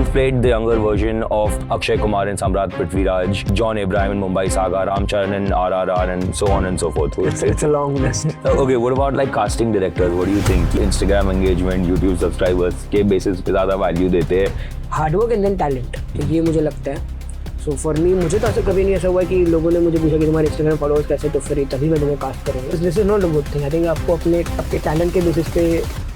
You've played the younger version of Akshay Kumar in Samrat Prithviraj, John Abraham in Mumbai Saga, Ram Charan in RRR, and so on and so forth. It's a long list. Okay, what about like casting directors? What do you think? Instagram engagement, YouTube subscribers के basis पे ज़्यादा value देते हैं? Hard work and then talent. ये मुझे लगता है. So for me, मुझे तो ऐसा कभी नहीं ऐसा हुआ कि लोगों ने मुझे पूछा कि तुम्हारे Instagram followers कैसे, तो फिर तभी मैं तुम्हें कास्ट करूँगा. This is not a good thing. I think आपको अपने talent के basis पे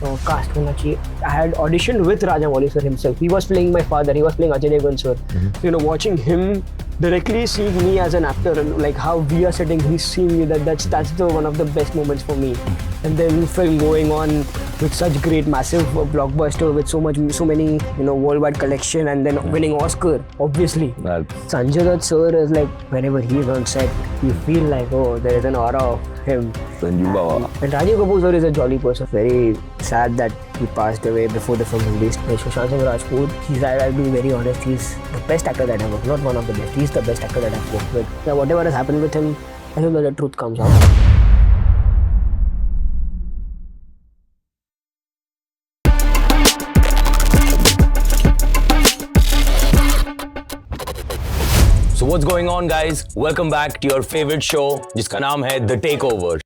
कास्ट होना चाहिए. I had auditioned with Rajamouli sir himself. He was playing my father. He was playing Ajay Devgn sir. So, watching him directly seeing me as an actor and like how we are sitting, he's seeing me. That's the one of the best moments for me. And then film going on with such great massive blockbuster with so many worldwide collection and then winning Oscar, obviously. Sanjay Dutt sir is like, whenever he's on set, you feel like, oh, there is an aura of him. Sanju Baba. And Rajiv Kapoor sir is a jolly person. Very sad that he passed away before the film released. Sushant Singh Rajput, I'll be very honest, he's the best actor that I've worked with. Not one of the best, he's the best actor that I've worked with. Now, whatever has happened with him, I hope that the truth comes out. So what's going on, guys? Welcome back to your favorite show, जिसका नाम है The Takeover.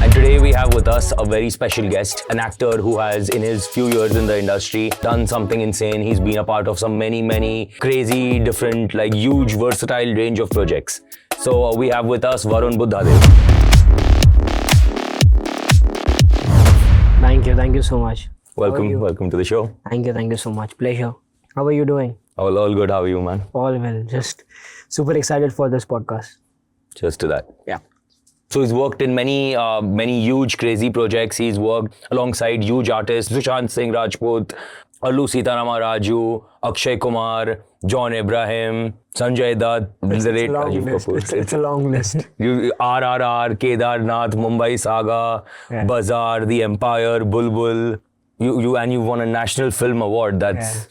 And today we have with us a very special guest, an actor who has, in his few years in the industry, done something insane. He's been a part of some many crazy, different, like huge, versatile range of projects. So we have with us Varun Buddhadev. Thank you so much. Welcome to the show. Thank you so much. Pleasure. How are you doing? All good. How are you, man? All well. Just super excited for this podcast. Just to that. Yeah. So he's worked in many huge, crazy projects. He's worked alongside huge artists, Sushant Singh Rajput, Allu Sitaramma Raju, Akshay Kumar, John Abraham, Sanjay Dutt, the late Rajiv Kapoor. It's a long list. RRR, Kedarnath, Mumbai Saga, Bazaar, The Empire, Bulbul. You won a National Film Award. That's...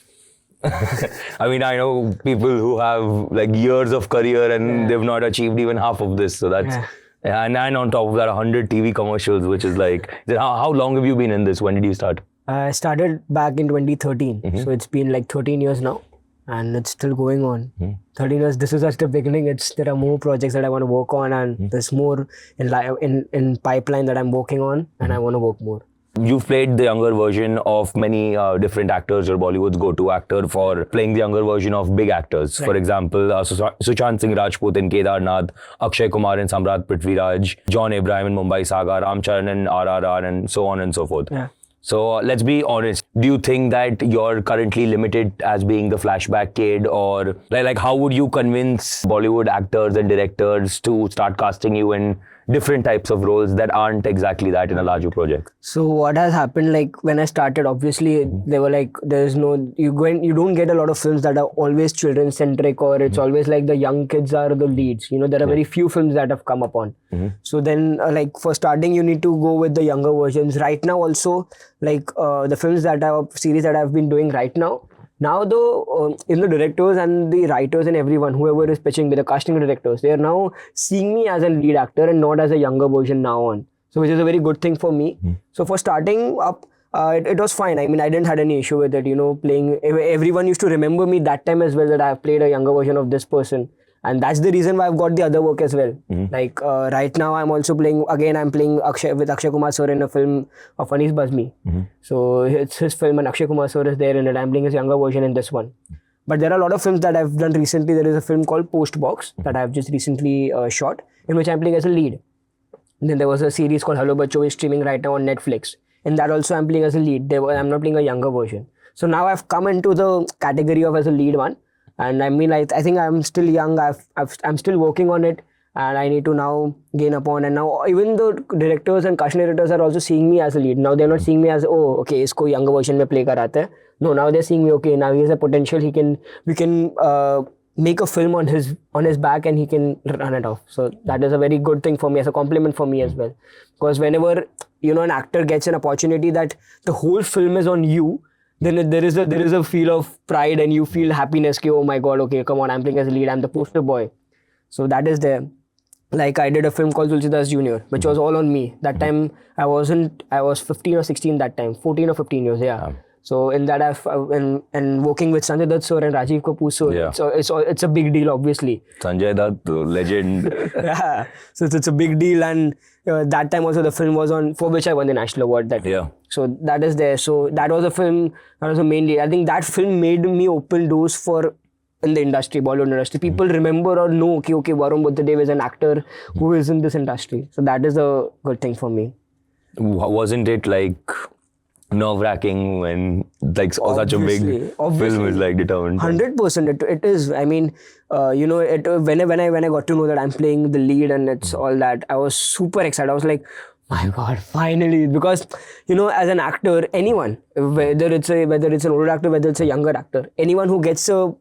I mean, I know people who have like years of career and they've not achieved even half of this. So that's... And on top of that, 100 TV commercials, which is like... How long have you been in this? When did you start? I started back in 2013. So it's been like 13 years now. And it's still going on. 13 years, this is just the beginning. There are more projects that I want to work on. And there's more in pipeline that I'm working on. And I want to work more. You've played the younger version of many different actors. You're Bollywood's go-to actor for playing the younger version of big actors. Right. For example, Sushant Singh Rajput in Kedarnath, Akshay Kumar in Samrat Prithviraj, John Abraham in Mumbai Saga, Ram Charan in RRR, and so on and so forth. Yeah. So let's be honest. Do you think that you're currently limited as being the flashback kid, or like how would you convince Bollywood actors and directors to start casting you in different types of roles that aren't exactly that in a larger project? So what has happened, like when I started, obviously they were like, you don't get a lot of films that are always children centric, or it's always like the young kids are the leads. There are very few films that have come upon. So then like for starting, you need to go with the younger versions. Right now also, like the series that I've been doing right now, though, in the directors and the writers and everyone, whoever is pitching me, the casting directors, they are now seeing me as a lead actor and not as a younger version now on. So which is a very good thing for me. So for starting up, it was fine. I mean, I didn't have any issue with it, playing. Everyone used to remember me that time as well, that I have played a younger version of this person. And that's the reason why I've got the other work as well. Like right now, I'm also playing with Akshay Kumar sir in a film of Anees Bazmi. So it's his film and Akshay Kumar sir is there in it. I'm playing his younger version in this one. But there are a lot of films that I've done recently. There is a film called Postbox that I've just recently shot, in which I'm playing as a lead. And then there was a series called Hello Bachcho, which is streaming right now on Netflix. In that also I'm playing as a lead. I'm not playing a younger version. So now I've come into the category of as a lead one. And I mean, I think I'm still young. I'm still working on it, and I need to now gain upon. And now even the directors and casting directors are also seeing me as a lead. Now they're not seeing me as, oh, okay, isko younger version mein play karate hai. No, now they're seeing me, okay, now he has a potential. We can make a film on his back, and he can run it off. So that is a very good thing for me, as a compliment for me as well. Because whenever an actor gets an opportunity that the whole film is on you, then there is a feel of pride, and you feel happiness. Oh my God, okay, come on, I'm playing as a lead, I'm the poster boy. So that is there. like I did a film called Tulsidas Junior, which was all on me. That time I was 15 or 16 that time, 14 or 15 years, yeah. So in that and working with Sanjay Dutt sir and Rajiv Kapoor sir, so it's a big deal, obviously. Sanjay Dutt, legend. Yeah, so it's a big deal, and that time also the film was on, for which I won the national award. So that is there. So that was a film, that was a main deal. I think that film made me open doors for in the industry, Bollywood industry. People remember or know, okay, Varun Buddhadev is an actor who is in this industry. So that is a good thing for me. Wasn't it like nerve-wracking when like such a big film is like determined? 100% it is. I mean, when I got to know that I'm playing the lead and it's all that, I was super excited. I was like, my God, finally! Because as an actor, anyone, whether it's an older actor, whether it's a younger actor, anyone who gets a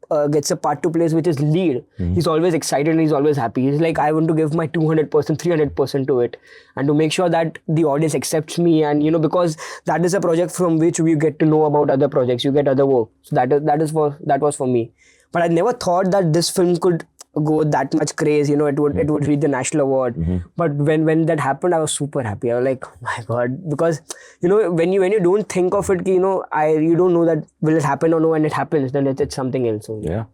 part to play which is lead, he's always excited and he's always happy. He's like, I want to give my 200%, 300% to it, and to make sure that the audience accepts me, and because that is a project from which we get to know about other projects, you get other work. So that was for me. But I never thought that this film could go that much craze, it would reach the national award. But when that happened, I was super happy. I was like, oh my God, because when you don't think of it, you don't know that will it happen or no, and it happens, then it's something else. Yeah.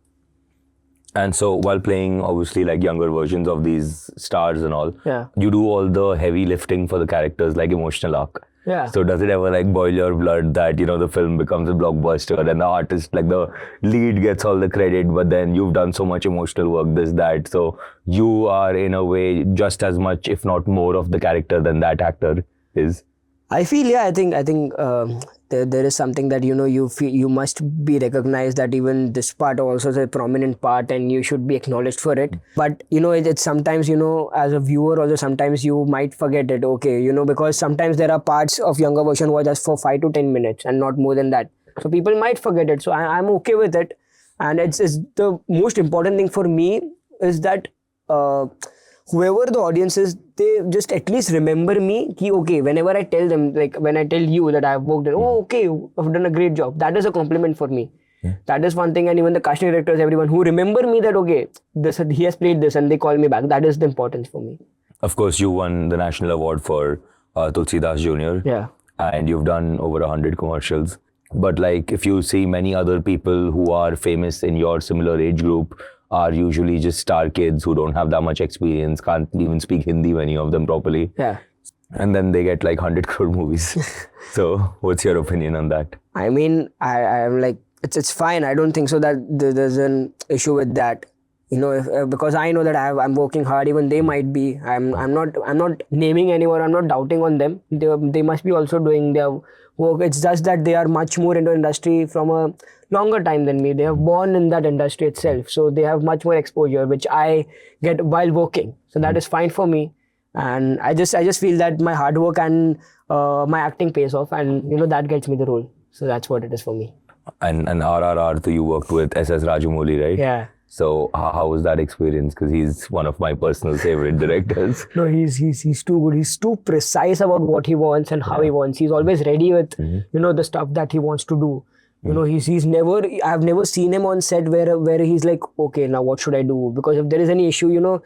And so while playing obviously like younger versions of these stars and all, you do all the heavy lifting for the characters, like emotional arc. Yeah. So does it ever like boil your blood that the film becomes a blockbuster and the artist, like the lead, gets all the credit, but then you've done so much emotional work, this, that, so you are in a way just as much, if not more, of the character than that actor is? I feel, I think there is something that you feel you must be recognized, that even this part also is a prominent part and you should be acknowledged for it. But it's sometimes as a viewer also, sometimes you might forget it, okay, because sometimes there are parts of younger version who are just for 5 to 10 minutes and not more than that. So people might forget it. So I'm okay with it, and it's the most important thing for me is that whoever the audience is, they just at least remember me. Okay, whenever I tell them, like when I tell you that I've worked, okay, I've done a great job. That is a compliment for me. That is one thing, and even the casting directors, everyone who remember me that okay, he has played this, and they call me back. That is the importance for me. Of course, you won the national award for Tulsidas Junior. Yeah. And you've done over 100 commercials. But like, if you see many other people who are famous in your similar age group, are usually just star kids who don't have that much experience, can't even speak Hindi, many of them, properly. Yeah. And then they get like 100 crore movies. So what's your opinion on that? I mean, I'm like, it's fine. I don't think so that there's an issue with that. Because I know that I'm working hard. Even they might be. I'm not naming anyone. I'm not doubting on them. They must be also doing their work. It's just that they are much more into industry from a longer time than me. They are born in that industry itself, so they have much more exposure, which I get while working. So that is fine for me, and I just feel that my hard work and my acting pays off, and that gets me the role. So that's what it is for me. And RRR, so you worked with S.S. Rajamouli, right? Yeah. So how was that experience? Because he's one of my personal favorite directors. No, he's too good. He's too precise about what he wants and how he wants. He's always ready with the stuff that he wants to do. He's never. I've never seen him on set where he's like, okay, now what should I do? Because if there is any issue,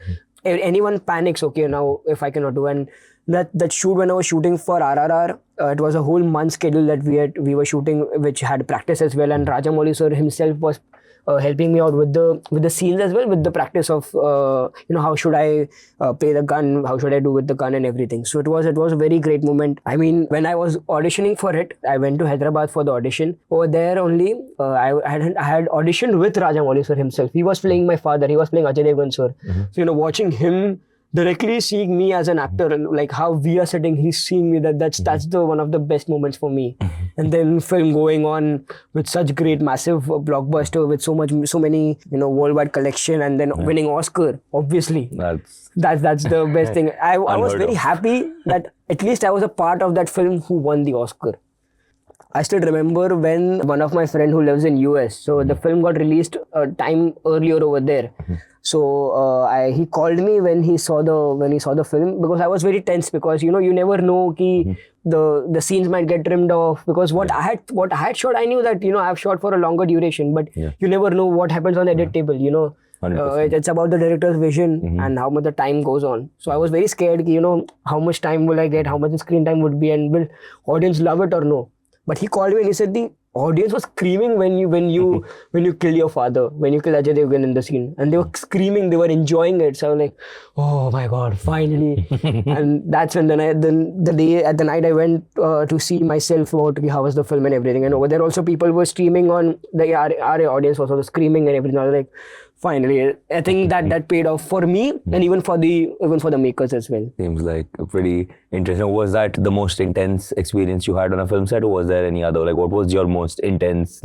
anyone panics. Okay, now if I cannot do, and that shoot, when I was shooting for RRR, it was a whole month schedule that we were shooting, which had practice as well, and Rajamouli sir himself was helping me out with the scenes as well, with the practice of how should I play the gun, how should I do with the gun and everything. So it was a very great moment. I mean, when I was auditioning for it, I went to Hyderabad for the audition. Over there only, I had auditioned with Rajamouli sir himself. He was playing my father. He was playing Ajay Devgan sir. So watching him directly seeing me as an actor, and like how we are sitting, he's seeing me. That's the one of the best moments for me. And then film going on with such great massive blockbuster with so many worldwide collection, and then winning Oscar. Obviously, that's the best thing. I was very happy that at least I was a part of that film who won the Oscar. I still remember when one of my friend who lives in US, so the film got released a time earlier over there. So he called me when he saw the film, because I was very tense, because you never know ki the scenes might get trimmed off, because what I had shot, I knew that I've shot for a longer duration, but you never know what happens on the edit table. 100%. It's about the director's vision and how much the time goes on. So I was very scared, you know, how much time will I get, how much the screen time would be, and will audience love it or no? But he called me and he said the audience was screaming when you kill your father, when you kill Ajay Devgan in the scene, and they were screaming, they were enjoying it. So I was like, oh my god, finally! And that's when the night I went to see myself about how was the film and everything. And over there also people were streaming on the our audience was also screaming and everything. I was like, finally, I think that paid off for me and even for the makers as well. Seems like a pretty interesting. Was that the most intense experience you had on a film set, or was there any other? Like, what was your most intense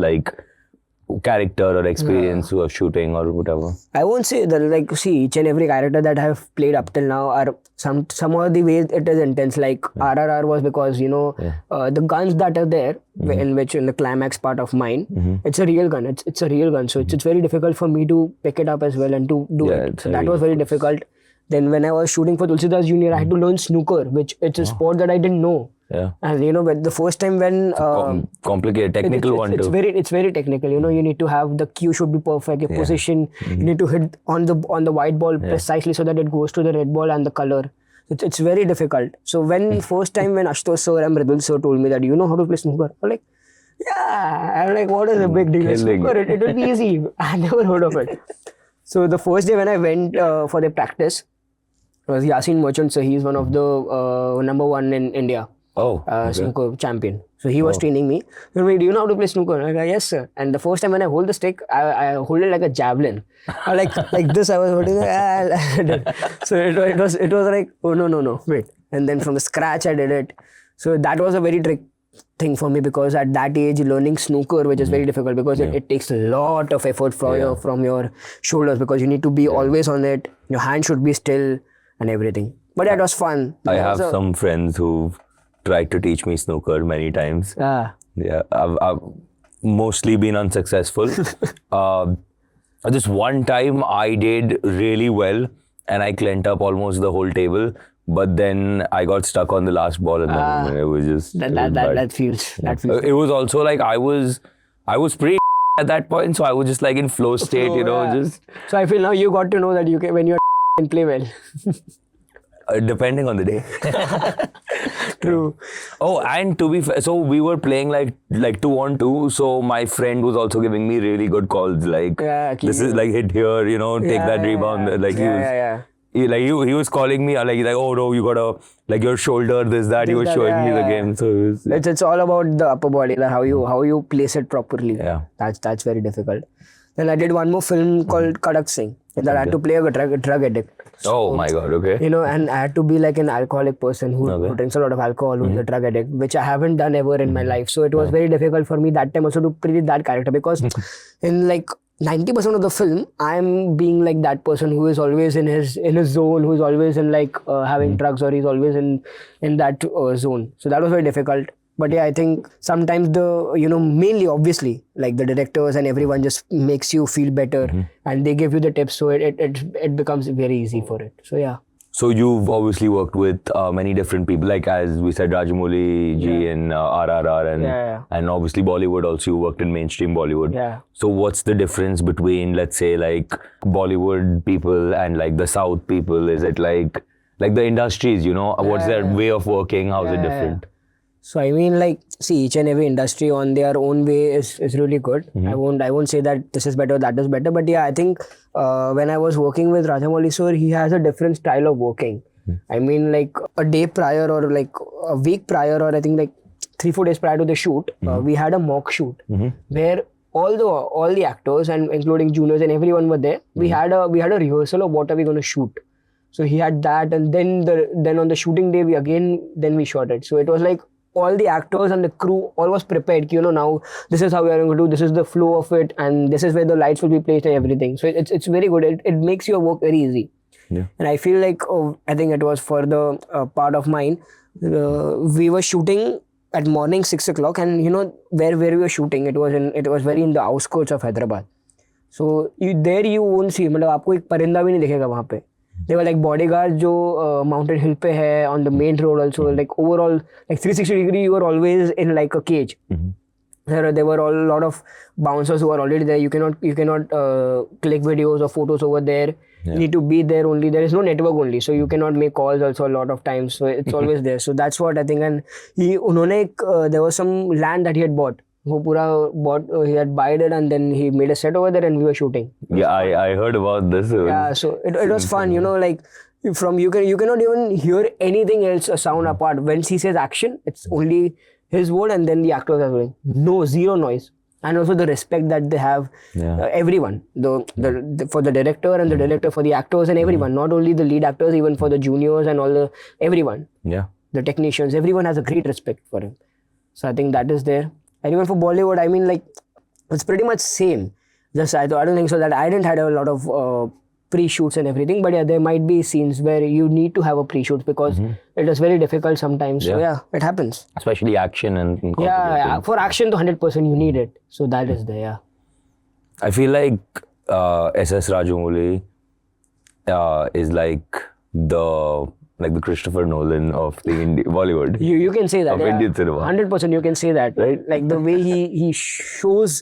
character or experience of shooting or whatever? I won't say that, see, each and every character that I have played up till now are some of the ways it is intense. Like RRR was because, the guns that are there, in the climax part of mine, it's a real gun. It's a real gun. So it's very difficult for me to pick it up as well and to do it. So that was very difficult. Then when I was shooting for Tulsidas Jr., I had to learn snooker, which it's a sport that I didn't know. Yeah. And when the first time when complicated technical one too. It's very technical. You need to have the cue should be perfect. Your position, you need to hit on the white ball precisely so that it goes to the red ball and the color. It's very difficult. So when first time when Ashutosh sir and Mridul sir told me that you know how to play snooker, I'm like, yeah. I'm like, what is the big deal? Snooker, it will be easy. I never heard of it. So the first day when I went for the practice, it was Yasin Merchant. So he's one of the number one in India. Oh, snooker champion. So he was training me. He told me, do you know how to play snooker? I go, yes, sir. And the first time when I hold the stick, I hold it like a javelin. like this, I was holding it. So it was like, oh, no, wait. And then from the scratch, I did it. So that was a very trick thing for me because at that age, learning snooker, which is very difficult because it takes a lot of effort from your shoulders because you need to be always on it. Your hand should be still and everything. But that was fun. I have some friends who've tried to teach me snooker many times. Yeah, I've mostly been unsuccessful. This one time I did really well and I cleaned up almost the whole table, but then I got stuck on the last ball and then it was just that feels. It was also like I was pretty at that point, so I was just like in flow state, just. So I feel now you got to know that you can when you're can play well. Depending on the day. True. Oh, and to be fair, so we were playing like 2-on-2. So my friend was also giving me really good calls. This is like hit here, take that rebound. He was calling me like oh no, you gotta your shoulder, this that. He was showing me the game. So it's all about the upper body, like how you place it properly. Yeah. That's very difficult. Then I did one more film called Kadak Singh. That I had to play a drug addict. So, oh my god, okay. And I had to be like an alcoholic person who drinks a lot of alcohol, who's a drug addict, which I haven't done ever in my life. So it was very difficult for me that time also to play that character because in 90% of the film, I'm being like that person who is always in his zone, who is always in having drugs or he's always in that zone. So that was very difficult. But yeah, I think sometimes mainly obviously the directors and everyone just makes you feel better and they give you the tips. So it becomes very easy for it. So yeah. So you've obviously worked with many different people, like as we said, Rajamouli ji and RRR and obviously Bollywood also. You worked in mainstream Bollywood. Yeah. So what's the difference between, let's say, Bollywood people and the South people? Is it like the industries, what's their way of working? How's it different? So I mean, see, each and every industry on their own way is really good. I won't say that this is better, that is better. But yeah, I think when I was working with Rajamouli sir, he has a different style of working. I mean, a day prior or a week prior, or I think 3-4 days prior to the shoot, we had a mock shoot where all the actors and including juniors and everyone were there. We had a rehearsal of what are we going to shoot. So he had that, and then on the shooting day we shot it. So it was all the actors and the crew all was prepared. Now this is how we are going to do. This is the flow of it, and this is where the lights will be placed and everything. So it's very good. It makes your work very easy. Yeah. And I feel I think it was for the part of mine. We were shooting at morning 6 o'clock, and where we were shooting, it was very in the outskirts of Hyderabad. So you won't see. मतलब आपको एक परिंदा भी नहीं दिखेगा वहाँ पे. They were bodyguards जो Mountain Hill पे है, on the main road also, overall 360 degree you were always in a cage. there were a lot of bouncers who are already there. You cannot click videos or photos over there. You need to be there only. There is no network only, so you cannot make calls also a lot of times. So it's always there. So that's what I think. And there was some land that he had bought. He had bought it and then he made a set over there and we were shooting. Yeah, I heard about this. Yeah, so it was fun, like you cannot even hear anything else a sound apart. When he says action, it's only his word and then the actors are going. No, zero noise. And also the respect that they have, everyone, for the director and the director for the actors and everyone, not only the lead actors, even for the juniors and all everyone. Yeah. The technicians, everyone has a great respect for him. So I think that is there. And even for Bollywood, I mean, like, it's pretty much same. Just I don't think so that I didn't had a lot of pre-shoots and everything, but yeah, there might be scenes where you need to have a pre-shoot because it is very difficult sometimes. So yeah, it happens. Especially action and yeah, for action to 100% you need it. So that is there. Yeah. I feel like S.S. Rajamouli is like the Christopher Nolan of the Bollywood. You can say that. Of Indian cinema. 100% you can say that. Right? Like the way he shows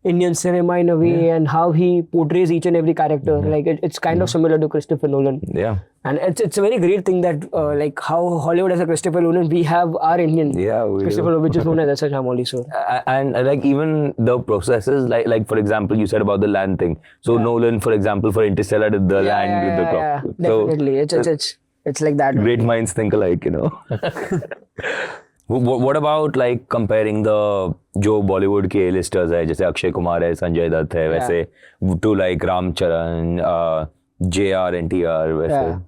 Indian cinema in a way and how he portrays each and every character. Like it's kind of similar to Christopher Nolan. Yeah. And it's a very great thing that like how Hollywood has a Christopher Nolan, we have our Indian Christopher Nolan, which is known as S.S. Rajamouli. So. And like even the processes, like for example, you said about the land thing. So Nolan, for example, for Interstellar did the land with the crop. Definitely. It's like that. Great minds think alike, What about like comparing the जो Bollywood के A-listers है, जैसे अक्षय कुमार है, संजय दत्त है, वैसे to like Ram Charan, JR, NTR, वैसे?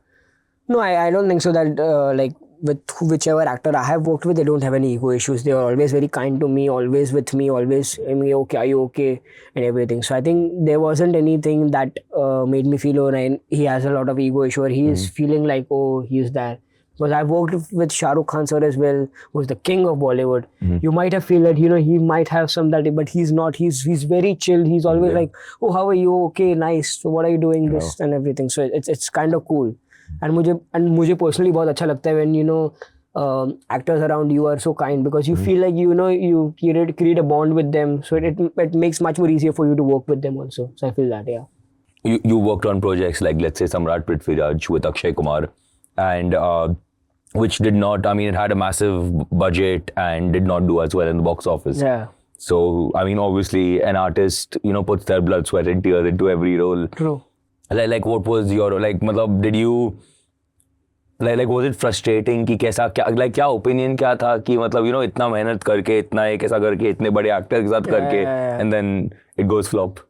No, I don't think so that like with whichever actor I have worked with, they don't have any ego issues. They are always very kind to me, always with me, always, okay, are you okay, and everything. So I think there wasn't anything that made me feel, he has a lot of ego issue, or he is feeling like, he is that. Because I've worked with Shah Rukh Khan sir as well, who's the king of Bollywood. You might have feel that, he might have some that, but he's not. He's very chill. He's always like, oh, how are you? Okay, nice. So what are you doing? This and everything. So it's kind of cool. And मुझे personally बहुत अच्छा लगता है when actors around you are so kind, because you feel like you create a bond with them, so it makes much more easier for you to work with them also. So I feel that You worked on projects like, let's say, Samrat Prithviraj with Akshay Kumar, and which did not, it had a massive budget and did not do as well in the box office. Yeah. So obviously an artist puts their blood, sweat and tears into every role. True. Like what was your did you like was it frustrating कि क्या opinion क्या था कि इतना मेहनत करके इतना एक ऐसा करके इतने बड़े actor के साथ करके and then it goes flop?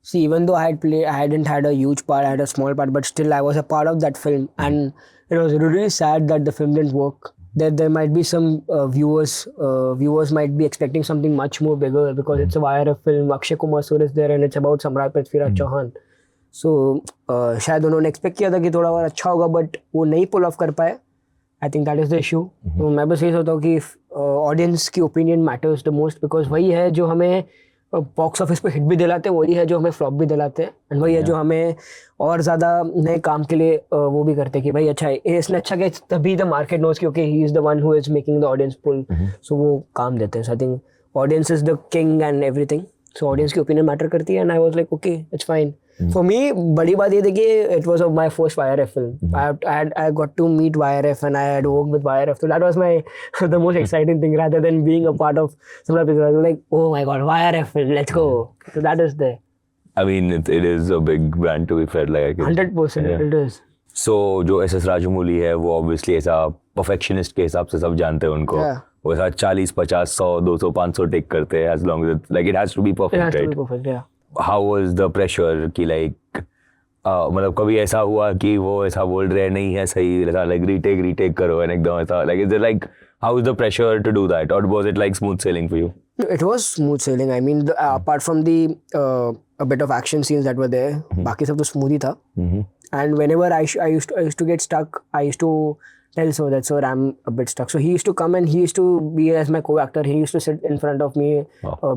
See, even though I hadn't had a huge part, I had a small part, but still I was a part of that film, and it was really sad that the film didn't work. There might be some viewers might be expecting something much more bigger because it's a YRF film. Akshay Kumar sir is there and it's about Samrat Prithviraj Chauhan. So शायद उन्होंने expect किया था कि थोड़ा और अच्छा होगा, but वो नहीं pull off कर पाए. I think that is the issue. तो मैं बस यही सोचता हूँ कि audience की opinion matters the most, because वही है जो हमें बॉक्स ऑफिस पे हिट भी दिलाते हैं, वही है जो हमें फ्लॉप भी दिलाते हैं, एंड वही है जो हमें और ज़्यादा नए काम के लिए वो भी करते हैं कि भाई अच्छा है, इसने अच्छा किया तभी द मार्केट नोज कि okay he is the one who is making the audience pull. So वो काम देते हैं. So I think audience is the king and everything. So audience की ओपिनियन मैटर करती है, and I was like okay it's fine. For me, बड़ी बात ये थी कि it was my first YRF film. I got to meet YRF and I had worked with YRF. So that was the most exciting thing, rather than being a part of some people. I was like, oh my god, YRF film, let's go. So that is there. It is a big brand to be felt like. 100% it is. So जो S.S. Rajamouli है वो obviously ऐसा perfectionist के हिसाब से सब जानते हैं उनको. वो ऐसा 40, 50, 100, 200, 500 टेक करते हैं, as long as it has to be perfect, right? It has to be perfect, yeah. How was the pressure कि like कभी ऐसा हुआ कि वो ऐसा बोल रहे नहीं है सही, ऐसा like retake करो and एकदम ऐसा like is it like how is the pressure to do that, or was it like smooth sailing for you? It was smooth sailing. Apart from the a bit of action scenes that were there, बाकी सब तो smooth ही था. And whenever I used to get stuck, I used to tell sir that sir I'm a bit stuck. So he used to come and he used to be as my co-actor. He used to sit in front of me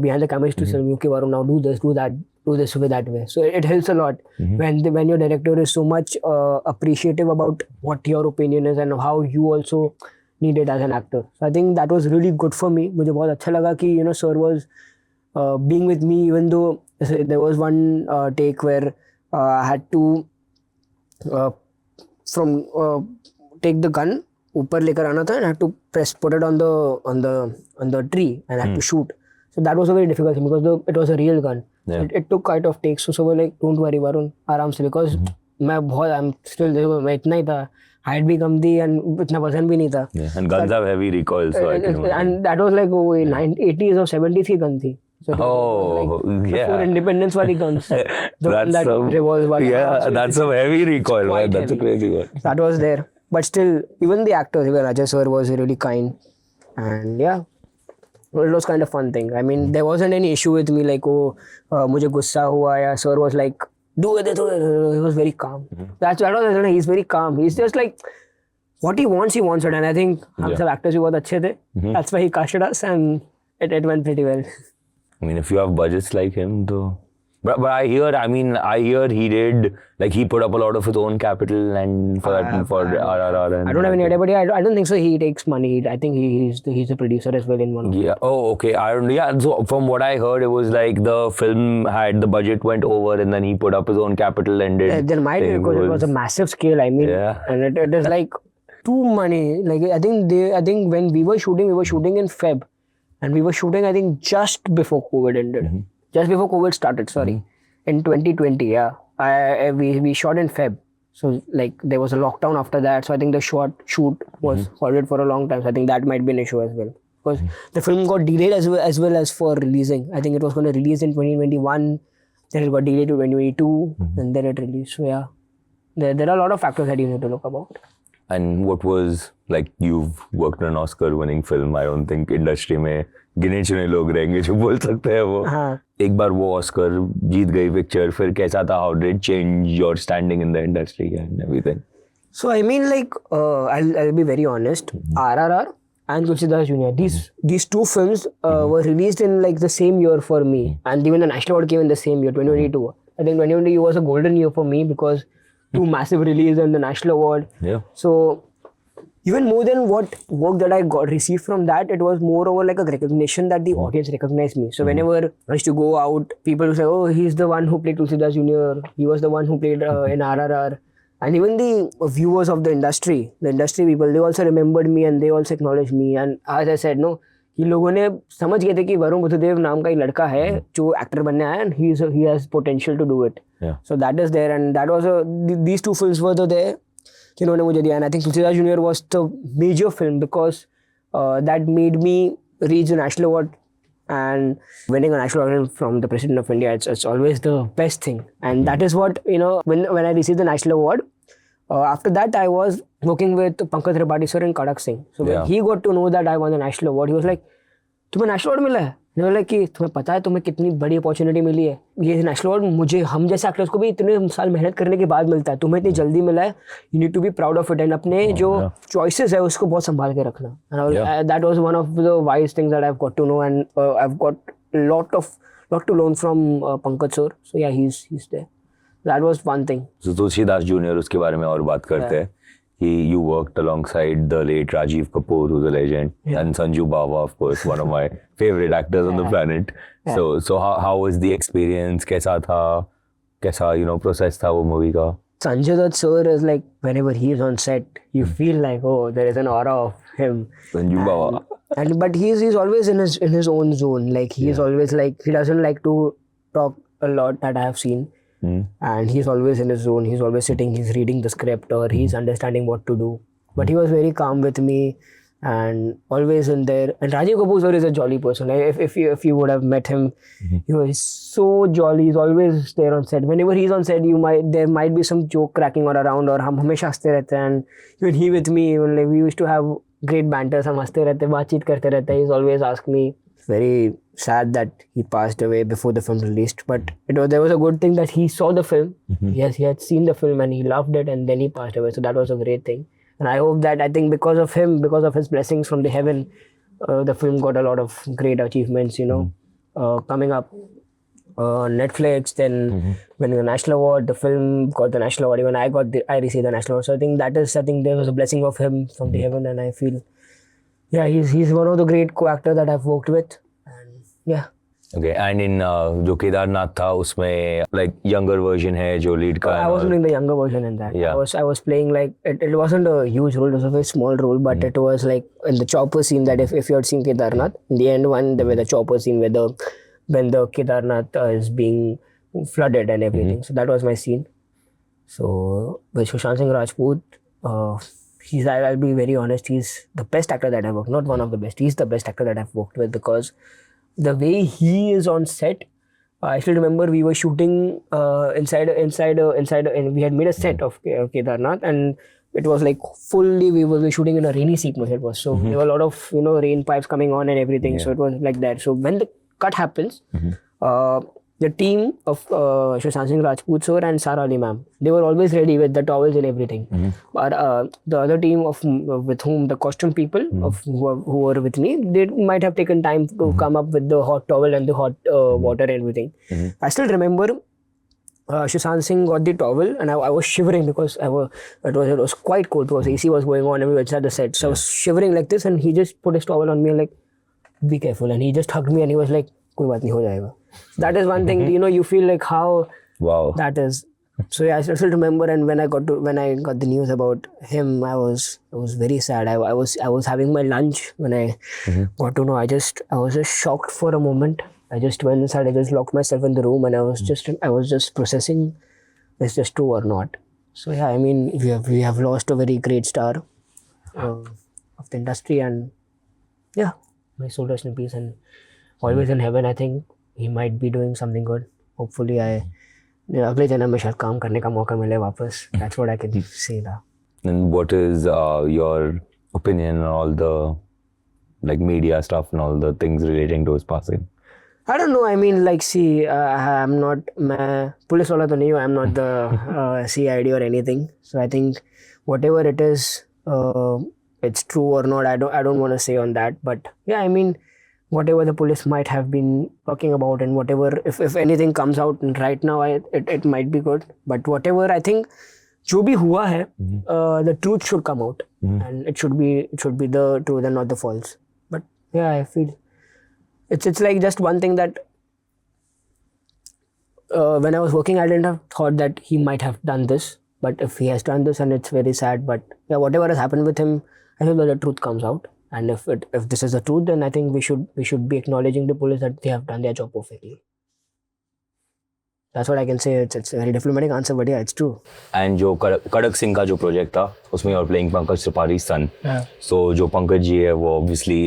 behind the camera. He used to tell me, okay Varun, now do this, do that, do this way, that way. So it helps a lot when your director is so much appreciative about what your opinion is and how you also needed as an actor. So I think that was really good for me. मुझे बहुत अच्छा लगा कि sir was being with me, even though there was one take where I had to take the gun ऊपर लेकर आना था and I had to put it on the tree and I had to shoot. So that was a very difficult thing because it was a real gun. Yeah. It took quite of takes. So were like, don't worry Varun, आराम से, because I'm still मैं इतना ही था, height भी कम थी and इतना वजन भी नहीं था. Yeah. And guns have heavy recoil, so I can imagine. And that was like 80s or 70s की gun थी. So before independence वाली guns. That's some heavy recoil, man. That's a crazy one. That was there. But still, even the actors, even Ajay sir was really kind. And yeah, it was kind of fun thing. I mean, there wasn't any issue with me like, मुझे गुस्सा हुआ या sir was like, do it. He was very calm. That was, he's very calm. He's just like, what he wants it. And I think हम सब actors भी बहुत अच्छे थे. That's why he casted us and it went pretty well. I mean, if you have budgets like him, though. But I hear he did, like, he put up a lot of his own capital and for RRR. I don't have any idea, but yeah, I don't think so. He takes money. I think he's a producer as well in one. Yeah. Oh, okay. So from what I heard, it was like the film the budget went over and then he put up his own capital and did. There might be, because it was a massive scale. I mean, and it is like too money. Like I think when we were shooting in Feb, and we were shooting I think just before COVID ended. Just before COVID started, sorry. In 2020, yeah. We shot in Feb. So like there was a lockdown after that. So I think the shoot was halted for a long time. So I think that might be an issue as well. Because the film got delayed as well as for releasing. I think it was going to release in 2021. Then it got delayed to 2022. And then it released. So yeah. There are a lot of factors that you need to look about. And what was, like, you've worked on an Oscar-winning film. I don't think industry में गिने चुने लोग रहेंगे जो बोल सकते हैं वो. एक बार वो ऑस्कर जीत गई पिक्चर, फिर कैसा था? How did it change your standing in the industry and everything? So I mean, like, I'll be very honest. RRR and Tulsidas Junior, these two films were released in like the same year for me, and even the National Award came in the same year, 2022. I think 2020 was a golden year for me because two massive releases and the National Award. Yeah. So even more than what work that I received from that, it was more over like a recognition that the audience recognized me. So whenever I used to go out, people would say, oh, he's the one who played Tulsidas Junior. He was the one who played in RRR. And even the viewers of the industry people, they also remembered me and they also acknowledged me. And as I said, no, ये लोगों ने समझ गए थे कि वरुण बुद्धदेव नाम का एक लड़का है जो एक्टर बनने आया and he has potential to do it. Yeah. So that is there, and that was these two films were there जिन्होंने मुझे दिया. And I think Tulsidas Junior was the major film because that made me reach the National Award, and winning a National Award from the President of India, it's always the best thing. And that is what, when I received the National Award, after that I was working with Pankaj Tripathi sir and Kadak Singh. So when he got to know that I won the National Award, he was like, तुम्हें National Award मिला है? And I was like, कि तुम्हें पता है तुम्हें कितनी बड़ी अपॉर्चुनिटी मिली है? ये National Award हम जैसे एक्टर्स को भी इतने साल मेहनत करने के बाद मिलता है, तुम्हें इतनी जल्दी मिला है. You need to be proud of it, and अपने जो choices है उसको बहुत संभाल के रखना. And that was one of the wise things that I've got to know, and I've got lot to learn from Pankaj sir. So yeah, he's there. That was one thing. So Tulsidas Junior, उसके बारे में और बात करते हैं. You worked alongside the late Rajiv Kapoor, who's a legend, and Sanju Bawa, of course, one of my favorite actors on the planet. So how was the experience? कैसा था? कैसा process था वो movie का? Sanjay Dutt sir is like, whenever he is on set, you feel like, oh, there is an aura of him. Sanju Bawa. But he's always in his own zone. Like he's always like, he doesn't like to talk a lot, that I have seen. And he's always in his zone. He's always sitting, he's reading the script or he's understanding what to do. But he was very calm with me and always in there. And Rajiv Kapoor sir is a jolly person. If you would have met him, he was so jolly. He's always there on set. Whenever he's on set, there might be some joke cracking or around, or हम हमेशा हंसते रहते हैं. And even he with me, we used to have great banter. हम हंसते रहते, बातचीत करते रहते. He's always asked me. Very sad that he passed away before the film released, but there was a good thing that he saw the film. Yes, he had seen the film and he loved it, and then he passed away. So that was a great thing. And I hope that, I think because of him, because of his blessings from the heaven, the film got a lot of great achievements, coming up on Netflix, then winning the National Award. The film got the National Award. Even I received the National Award. So I think there was a blessing of him from the heaven, and I feel Yeah, he's one of the great co-actors that I've worked with, and yeah. Okay, and in जो केदारनाथ था उसमें like younger version है जो lead का I was doing the younger version in that. Yeah. I was playing like it wasn't a huge role, it was a very small role, but it was like in the chopper scene that if you had seen Kedarnath, in the end one where the chopper scene where when the Kedarnath is being flooded and everything. So that was my scene. So with Sushant Singh Rajput, I'll be very honest, he's the best actor that I've worked, not one of the best. He's the best actor that I've worked with because the way he is on set, I still remember we were shooting inside, and we had made a set of Kedarnath, and it was like fully we were shooting in a rainy sequence. It was so there were a lot of rain pipes coming on and everything. So it was like that. So when the cut happens, the team of Sushant Singh Rajput sir and Sara Ali ma'am, they were always ready with the towels and everything. But the other team with whom the costume people who were with me, they might have taken time to come up with the hot towel and the hot water and everything. I still remember Sushant Singh got the towel and I was shivering because it was quite cold because AC was going on and we were at the set. So I was shivering like this and he just put his towel on me and like, be careful. And he just hugged me and he was like, koi baat nahi ho jayega. That is one thing, you feel like how that is. So yeah, I still remember, and when I got the news about him, I was very sad. I was having my lunch when I got to know. I was just shocked for a moment. I just went inside. I just locked myself in the room, and I was just processing, is this true or not? So yeah, I mean, we have lost a very great star of the industry, and yeah, my soul rest in peace, and always in heaven. I think he might be doing something good. Hopefully, अगले जन्म में शायद काम करने का मौका मिले वापस. That's what I can say now. And what is your opinion on all the like media stuff and all the things relating to his passing? I don't know. I mean, like, see, I'm not police wala to nahi hu. I'm not the CID or anything. So I think whatever it is, it's true or not. I don't want to say on that. But yeah, I mean, whatever the police might have been talking about and whatever, if anything comes out right now, it might be good. But whatever, I think, जो भी हुआ है, the truth should come out, and it should be the truth and not the false. But yeah, I feel it's like just one thing that when I was working, I didn't have thought that he might have done this. But if he has done this, and it's very sad. But yeah, whatever has happened with him, I hope that the truth comes out. And if this is the truth, then I think we should be acknowledging the police that they have done their job perfectly. That's what I can say. It's a very diplomatic answer, but yeah, it's true. And जो कड़क सिंह का जो project था, उसमें you're playing Pankaj त्रिपाठी's son. Yeah. So जो पंकज जी है वो obviously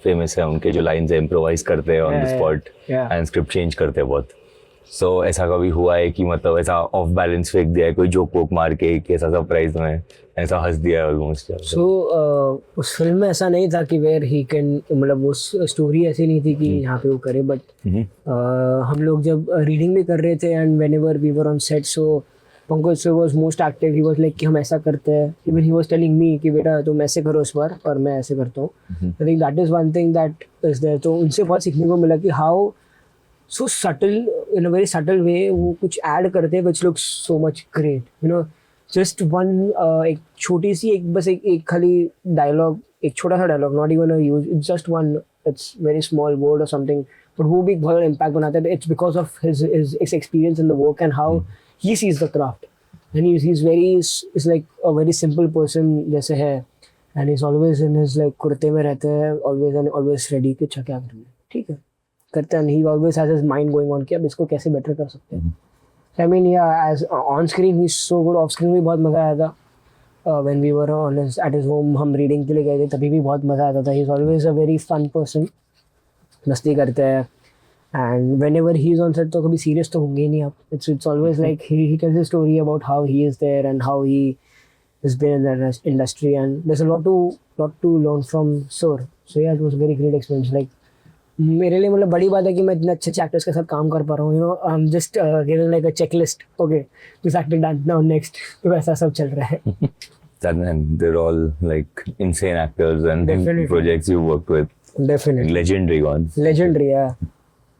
famous है, उनके जो lines है improvise करते हैं on the spot and script change करते हैं बहुत. So ऐसा कभी हुआ है कि मतलब ऐसा off balance फेंक दिया है, कोई जोक वोक मार के ऐसा सरप्राइज में ऐसा हंस दिया है ऑलमोस्ट? So उस फिल्म में ऐसा नहीं था कि वेयर ही कैन, मतलब वो स्टोरी ऐसी नहीं थी कि यहाँ पे वो करे. बट हम लोग जब रीडिंग भी कर रहे थे and whenever we were on set, so Pankaj sir was most active. He was like कि हम ऐसा करते हैं. Even he was telling me कि बेटा तुम ऐसे करो इस बार और मैं ऐसे करता हूँ. I think that is one thing that is there. तो उनसे बहुत सीखने को मिला कि how so subtle, in a very subtle way वो कुछ ऐड करते हैं which looks so much great. Just one एक छोटी सी एक खाली डायलॉग, एक छोटा सा dialogue, not even a use, it's just one, it's very small word और समथिंग, बट वो भी बहुत इम्पैक्ट बनाता है. It's because of his experience in the work and how he sees the craft. And he is very, is like a very simple person जैसे है, and is always in his like कुर्ते में रहते हैं always ready कि अच्छा क्या करना है, ठीक है करते हैं. ही always has his mind going on कि अब इसको कैसे बेटर कर सकते हैं. I mean, yeah, as on screen he's so good. Off screen भी बहुत मजा आया था. When we were at his home, हम reading के लिए गए थे, तभी भी बहुत मजा आता था. He's always a very fun person. मस्ती करते हैं. And whenever he's on set, तो कभी serious तो होंगे ही नहीं आप. It's always like he tells a story about how he is there and how he has been in the industry, and there's a lot to learn from sir. So yeah, it was a very great experience. Like मेरे लिए मतलब बड़ी बात है कि मैं इतने अच्छे एक्टर्स के साथ काम कर पा रहा हूँ. I am just given like a checklist, okay this actor done, now next. तो ऐसा सब चल रहा है. And they're all like insane actors and projects you worked with. Definitely. Legendary ones. Legendary, yeah.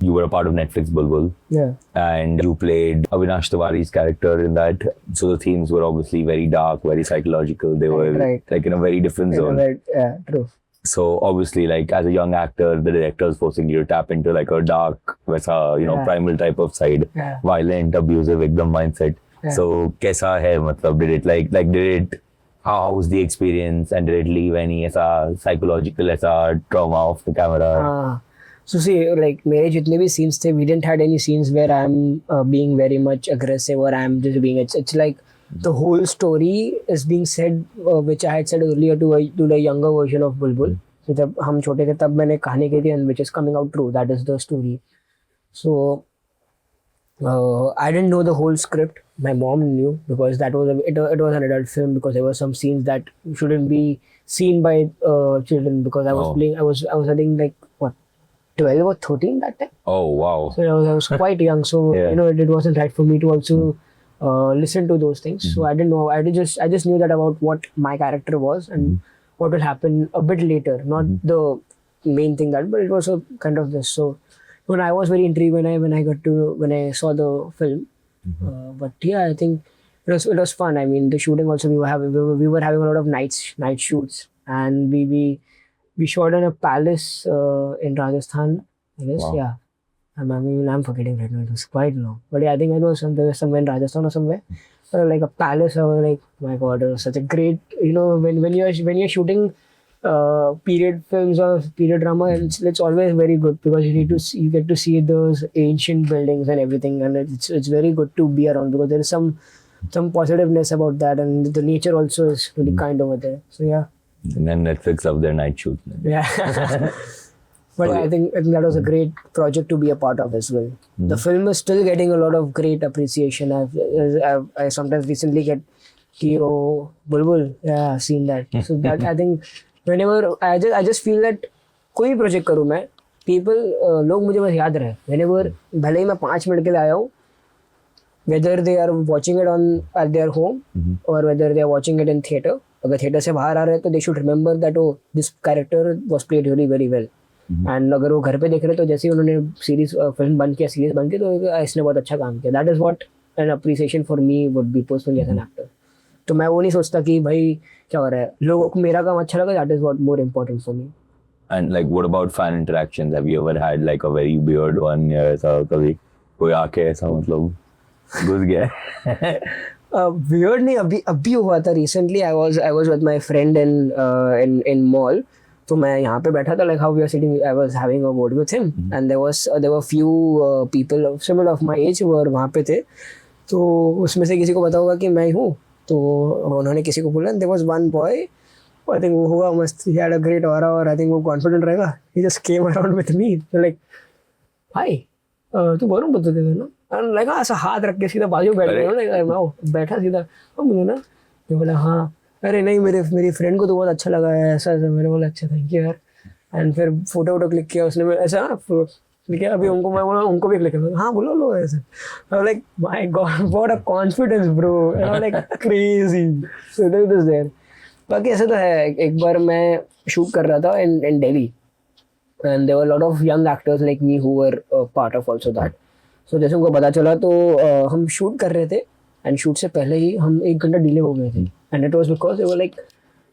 You were a part of Netflix Bulbul. Yeah. And you played Avinash Tiwari's character in that. So the themes were obviously very dark, very psychological. They were like in a very different zone. Yeah, true. So obviously, like as a young actor, the director is forcing you to tap into like a dark, वैसा primal type of side, violent, abusive, एकदम mindset. So कैसा है मतलब? Did it did it? How was the experience? And did it leave any ऐसा psychological ऐसा trauma off the camera? So see, like मेरे जितने भी scenes थे, we didn't had any scenes where I'm being very much aggressive or I'm just being. It's like the whole story is being said, which I had said earlier to the younger version of Bulbul. So जब हम छोटे थे तब मैंने कहानी कही थी, and which is coming out true. That is the story. So I didn't know the whole script. My mom knew because that was it was an adult film, because there were some scenes that shouldn't be seen by children, because I was playing. I was I think like what, 12 or 13 that time. Oh wow! So I was quite young. So it wasn't right for me to also listen to those things. So I didn't know. I just knew that about what my character was and what will happen a bit later. Not the main thing but it was a kind of this. So when I was very intrigued when I saw the film. But yeah, I think it was fun. I mean, the shooting also, we were having a lot of night shoots, and we shot in a palace in Rajasthan, I guess. Wow. Yeah. I'm forgetting right now. It was quite long. But yeah, I think it was somewhere in Rajasthan or somewhere. Like a palace. I was like, my God, it was such a great, when you're shooting period films or period drama, it's always very good, because you get to see those ancient buildings and everything, and it's very good to be around, because there is some positiveness about that, and the nature also is really kind over there. So yeah. And then Netflix of their night shoot. Yeah. But I think that was a great project to be a part of as well. The film is still getting a lot of great appreciation. I sometimes recently get Kio Bulbul. Yeah, I've seen that. So that I think whenever I just feel that कोई भी project करूँ मैं, people लोग मुझे बस याद रहे. Whenever भले ही मैं 5 मिनट के लिए आया हूँ, whether they are watching it at their home or whether they are watching it in theater. अगर theater से बाहर आ रहे हैं तो they should remember that this character was played really very well. And अगर वो घर पे देख रहे तो जैसे ही उन्होंने फिल्म बंद किया, सीरीज बंद की, तो इसने बहुत अच्छा काम किया. That is what an appreciation for me would be personally as an actor. तो मैं वो नहीं सोचता कि भाई क्या हो रहा है, लोगों को मेरा काम अच्छा लगा. That is what more important for me. And like, what about fan interactions? Have you ever had like a very weird one? या ऐसा कभी कोई आके ऐसा मतलब घुस गया? Weird नहीं, अभी हुआ था recently. I was with my friend in mall. तो मैं यहाँ पे बैठा था, like how we were sitting, I was having a word with him, and there were few people similar of my age who were वहाँ पे थे. तो उसमें से किसी को पता होगा कि मैं हूँ, तो उन्होंने किसी को बोला. there was one boy, I think वो होगा मस्त, he had a great aura, और I think वो confident रहेगा. He just came around with me, so like, hi, तू वरुण बोलते थे ना, and like ऐसा हाथ रख के सीधा बाजू बैठ गया, मैं बैठा सीधा. मुझे ना मैं बोला हाँ, अरे नहीं मेरी फ्रेंड को तो बहुत अच्छा लगा है, ऐसा मैंने बोला अच्छा थैंक यू यार. एंड फिर फोटो क्लिक किया उसने, ऐसा क्लिक किया. अभी उनको मैं बोला उनको भी क्लिक किया, हाँ बोलो लो ऐसा. Like my God what a confidence bro, like crazy. So that is there. बाकी ऐसा तो है. एक बार मैं शूट कर रहा था in Delhi, and there were lot of young actors like me who were part of also that. So जैसे उनको पता चला तो हम शूट कर रहे थे, एंड शूट से पहले ही हम 1 घंटा डिले हो गए थे. And it was because there were like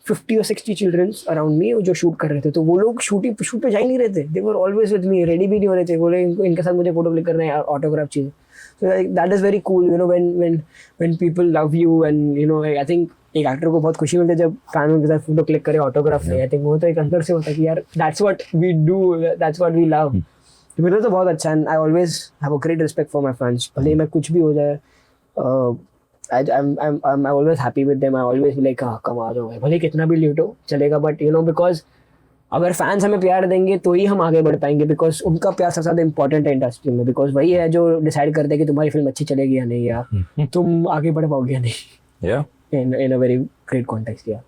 50 or 60 childrens around me जो शूट कर रहे थे. तो वो लोग शूट पे जा ही नहीं रहे थे. They were always with me, ready भी नहीं हो रहे थे. बोले इनके साथ मुझे फोटो क्लिक करना है, ऑटोग्राफ चाहिए. सो that is very cool, when people love you. And I think एक एक्टर को बहुत खुशी मिलती है जब फैन के साथ फोटो क्लिक करे, ऑटोग्राफ ले. आई थिंक वो तो एक अंदर से होता है कि यार that's what we do, that's what we love. तो मेरा तो बहुत अच्छा. And I always have a great respect for my fans. भले मैं कुछ भी हो जाए, I'm always happy with them. I always be like कम आ जाओ, भले कितना भी लेट हो चलेगा. बट because अगर फैंस हमें प्यार देंगे तो ही हम आगे बढ़ पाएंगे, बिकॉज उनका प्यार सबसे ज़्यादा इंपॉर्टेंट है इंडस्ट्री में. बिकॉज वही है जो डिसाइड करते हैं कि तुम्हारी फिल्म अच्छी चलेगी या नहीं, या तुम आगे बढ़ पाओगे या नहीं. Yeah. In a very great context, yeah.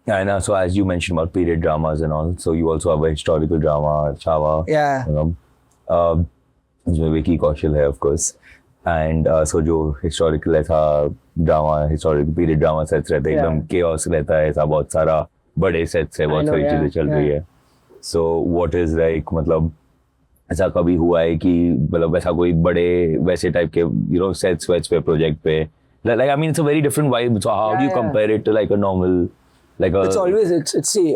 Yeah, I know. So as you mentioned about period dramas and all, so you also have a historical drama, Chhawa. Yeah. जिसमें विकी कौशल है of course. एंड सो जो historical ऐसा drama, historical period drama sets रहते हैं, एकदम chaos रहता है, ऐसा बहुत सारा बड़े सेट्स है, बहुत सारी चीजें चल रही है. सो व्हाट इज लाइक, मतलब ऐसा कभी हुआ है कि मतलब वैसा कोई बड़े वैसे टाइप के सेट्स वेट्स पे प्रोजेक्ट पे, like I mean it's a very different vibe, so how do you compare it to like a normal like a It's always it's see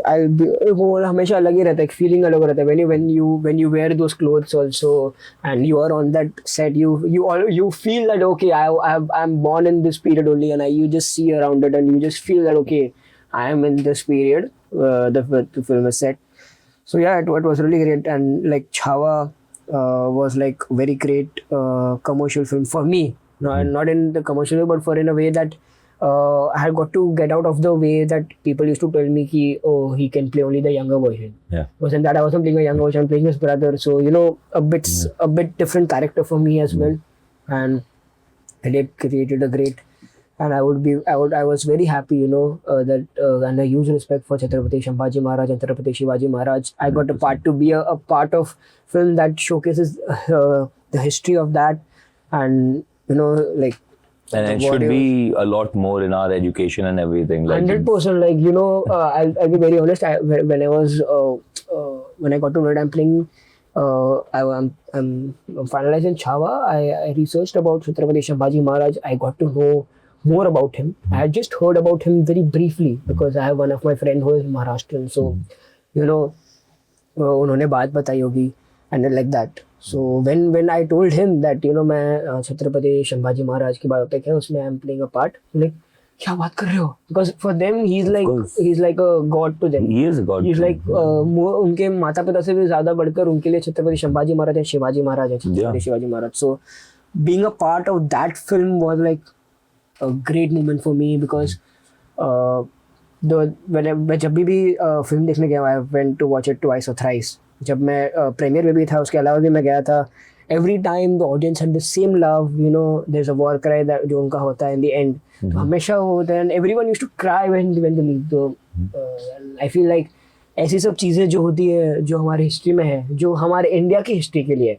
वो हमेशा अलग ही रहता है, फीलिंग अलग रहता है when you wear those clothes also and you are on that set, you feel that okay, I'm born in this period only, and you just see around it and you just feel that okay, I am in this period. The film is set. So yeah, it was really great, and like Chhawa was like very great commercial film for me. No, not in the commercial way, but for in a way that I had got to get out of the way that people used to tell me ki, oh, he can play only the younger version. Yeah. Wasn't that I wasn't playing a younger version, I'm playing his brother. So, you know, a bit different character for me as well. And they created a great, and I was very happy, you know, that and a huge respect for Chhatrapati Sambhaji Maharaj and Chhatrapati Shivaji Maharaj. I got a part to be a part of film that showcases the history of that, and you know, like. And it should be a lot more in our education and everything. Like 100%. Like, you know, I'll be very honest. When I was when I got to know that I'm playing, I'm finalizing Chhawa. I researched about Chhatrapati Sambhaji Maharaj. I got to know more about him. I had just heard about him very briefly because I have one of my friends who is Maharashtrian. So, you know, उन्होंने बात बताई होगी and like that. So when I told him that, you know, मैं छत्रपति संभाजी महाराज की biopic है, उसमें I'm playing a part, like क्या बात कर रहे हो? Because for them he's like a god to them. He is a god. He's like उनके माता पिता से भी ज़्यादा बढ़कर उनके लिए छत्रपति संभाजी महाराज है, शिवाजी महाराज है, Chhatrapati Shivaji Maharaj. So being a part of that film was like a great moment for me because मैं जब भी फिल्म देखने गया, I went to watch it twice or thrice. जब मैं प्रीमियर में भी था, उसके अलावा भी मैं गया था. Every time the audience had the same love, you know, there's a war cry that जो उनका होता है in the end. तो हमेशा होता है, and everyone used to cry when they leave. तो I feel like ऐसी सब चीज़ें जो होती है, जो हमारी हिस्ट्री में है, जो हमारे इंडिया की हिस्ट्री के लिए,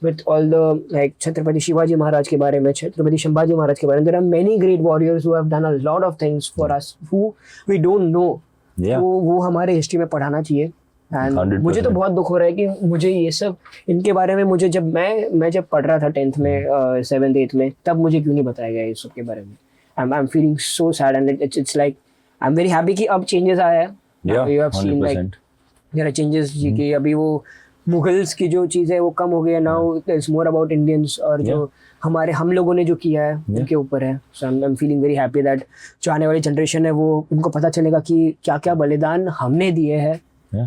with all the like Chhatrapati Shivaji Maharaj के बारे में, छत्रपति संभाजी महाराज के बारे में, there are many great warriors who have done a lot of things for us who we don't know. वो हमारे हिस्ट्री में पढ़ाना चाहिए. And मुझे तो बहुत दुख हो रहा है कि मुझे ये सब इनके बारे में, मुझे जब मैं जब पढ़ रहा था 10th में 7th 8th में, तब मुझे क्यों नहीं बताया गया इस सब के बारे में. I'm feeling so sad and it's like I'm very happy कि अब changes आया है. You have seen like there are changes कि अभी वो मुगल्स की जो चीज़ है वो कम हो गया. Now it's more about Indians और जो हम लोगों ने जो किया है उनके ऊपर है. So I'm feeling very happy that जो आने वाली जनरेशन है वो उनको पता चलेगा कि क्या क्या बलिदान हमने दिए हैं,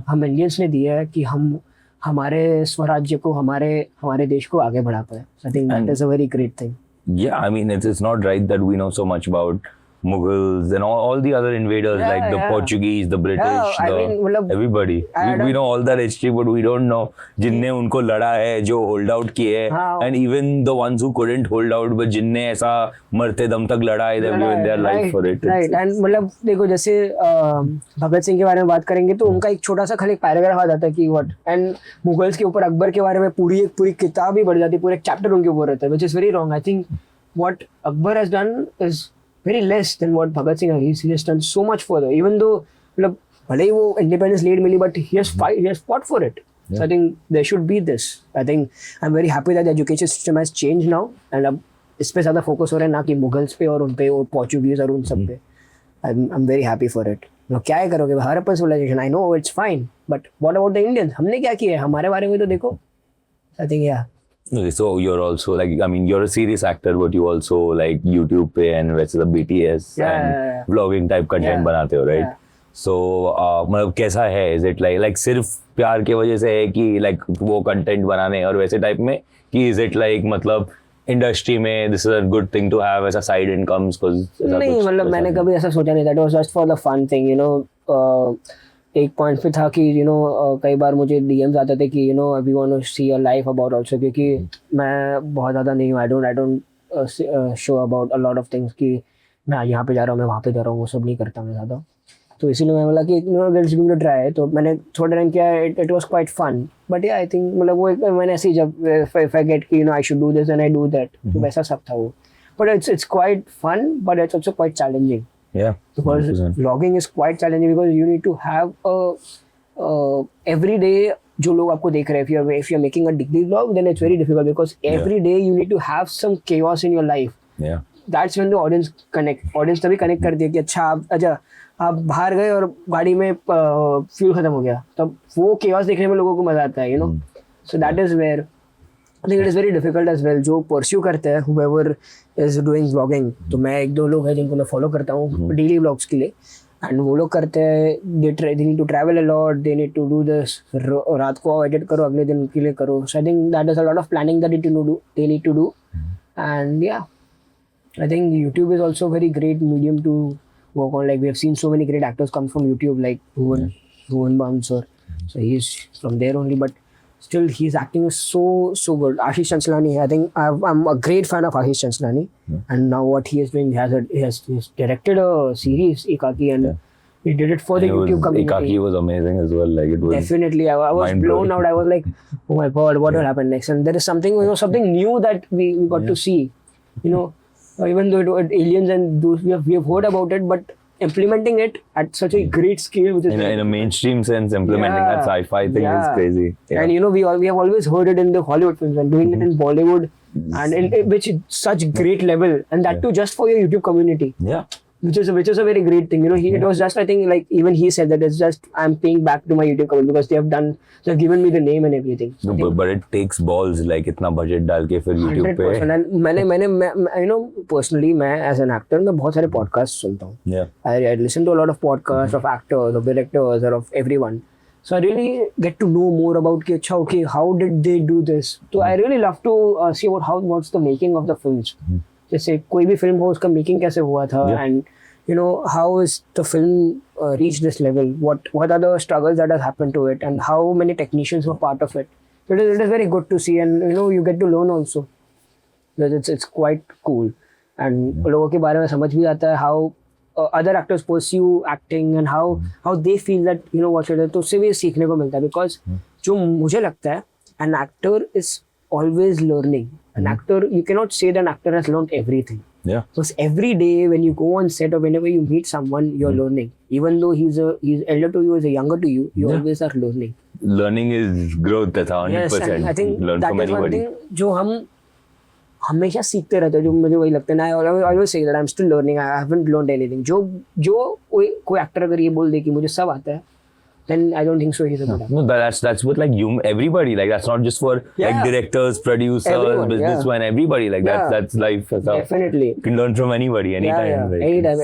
हम इंडियंस ने दिया है कि हम हमारे स्वराज्य को, हमारे देश को आगे बढ़ा पाए. I think that is a very great thing. Yeah, I mean it's not right that we know so much about Mughals and all the other invaders like the Portuguese, the British, everybody. We know all that history, but we don't know जिनने उनको लड़ा है, जो hold out किए हैं, and even the ones who couldn't hold out, but जिनने ऐसा मरते दम तक लड़ा है, they've given their life for it. Right, and मतलब देखो जैसे भगत सिंह के बारे में बात करेंगे तो उनका एक छोटा सा खाली एक पैराग्राफ आ जाता है कि what, and मुगल्स के ऊपर अकबर के बारे में पूरी किताब ही बढ़ जाती है, पूरे चैप्टर उनके ऊपर रहता है, which is very wrong. I think what Akbar has done is very less than what Bhagat Singh has. He has done so much further. Even though मतलब भले ही वो independence late milli, but he has fought for it. So I think there should be this. I think I'm very happy that the education system has changed now, and अब इस पे ज़्यादा focus हो रहा है, ना कि मुगल्स पे और उन पे और पोर्चुगीज और उन सब पे. I'm very happy for it. क्या है करोगे, Harappan civilization, I know it's fine, but what about the Indians? हमने क्या किया है, हमारे बारे में तो देखो. I think yeah. Okay, so you're also like, I mean, you're a serious actor, but you also like YouTube पे and वैसे सब BTS and vlogging type content बनाते हो, right? So मतलब कैसा है? Is it like सिर्फ प्यार की वजह से है कि like वो content बनाने और वैसे type में, कि is it like मतलब इंडस्ट्री में this is a good thing to have as a side incomes? नहीं, मतलब मैंने कभी ऐसा सोचा नहीं था. It was just for the fun thing, you know. एक पॉइंट पे था कि यू नो कई बार मुझे डीएम्स आते थे कि you know we want to see your life about also, क्योंकि मैं बहुत ज़्यादा नहीं हूँ, I don't show about a lot of things कि मैं यहाँ पे जा रहा हूँ, मैं वहाँ पे जा रहा हूँ, वो सब नहीं करता मैं ज़्यादा. तो इसीलिए मैं बोला कि you know let's give it a try. तो मैंने थोड़ा टाइम किया, it was quite fun. But I think मतलब वो मैंने ऐसे ही जब इफ आई गेट कि you know I should do this and I do that, तो वैसा सब था वो. But it's quite fun, but it's also quite challenging. Yeah, because 100%. Vlogging is quite challenging because you need to have a every day जो लोग आपको देख रहे हैं. If you're making a daily vlog, then it's very difficult because every day you need to have some chaos in your life. Yeah. That's when the audience तभी connect करती है कि अच्छा आप बाहर गए और गाड़ी में फ्यूल खत्म हो गया, तब वो केओस देखने में लोगों को मजा आता है, you know. So that is where I think it is very difficult as well. जो परस्यू करते हैं whoever is doing vlogging, तो मैं 1-2 लोग हैं जिनको मैं फॉलो करता हूँ डेली व्लॉग्स के लिए, एंड वो लोग करते हैं, they need to travel a lot, they need to do this, रात को एडिट करो, अगले दिन के लिए करो. So I think that is a lot of planning that they need to do. And yeah, I think YouTube is also a very great medium to work on. Like we have seen so many great actors come from YouTube, like Bhuvan Bamsar. So he's from there only, but still his acting is so good. Ashish Chanslani, I think I'm a great fan of Ashish Chanslani, and now what he is doing, he has directed a series Ekaki, and he did it for the YouTube community. Ekaki was amazing as well. Like it was definitely, I was blown out. I was like, oh my god, what will happen next? And there is something, something new that we got to see, even though aliens and those we have heard about it, but implementing it at such a great scale, which is in a mainstream sense, implementing that sci-fi thing is crazy. Yeah. And we have always heard it in the Hollywood films, and doing it in Bollywood, and in which is such great level, and that too just for your YouTube community. Yeah. Which is a very great thing. It was just, I think, like even he said that it's just I'm paying back to my YouTube community because they've given me the name and everything. No, but it takes balls, like इतना budget डाल के फिर YouTube पे. 100%. And मैंने personally, मैं as an actor, मैं बहुत सारे podcasts सुनता हूँ. Yeah. I listen to a lot of podcasts of actors, of directors, or of everyone. So I really get to know more about कि अच्छा, okay, how did they do this? So I really love to see about what's the making of the films. जैसे कोई भी film हो, उसका making कैसे हुआ था, and how is the film reached this level, what are the struggles that has happened to it, and how many technicians were part of it. So it is very good to see, and you get to learn also. It's quite cool, and लोगों के बारे में समझ भी आता है, how other actors pursue acting, and how they feel that what should I, तो उससे भी सीखने को मिलता है. Because जो मुझे लगता है, an actor is always learning. An actor, you cannot say that an actor has learned everything. Yeah. Because every day when you go on set or whenever you meet someone, you're learning. Even though he's elder to you, he's younger to you, you always are learning. Learning is growth. That's 100%. Yes, and I think learn that from is one anybody. thing जो हम हमेशा सीखते रहते हैं, जो मुझे वही लगता है. I always say that I'm still learning. I haven't learned anything. जो कोई एक्टर अगर ये बोल दे कि मुझे सब आता है, then I don't think so he's a good actor. No, that's what like you everybody, like that's not just for like directors, producers, Everyone, businessmen, everybody, like that's life. Definitely. You can learn from anybody anytime. Like, anytime.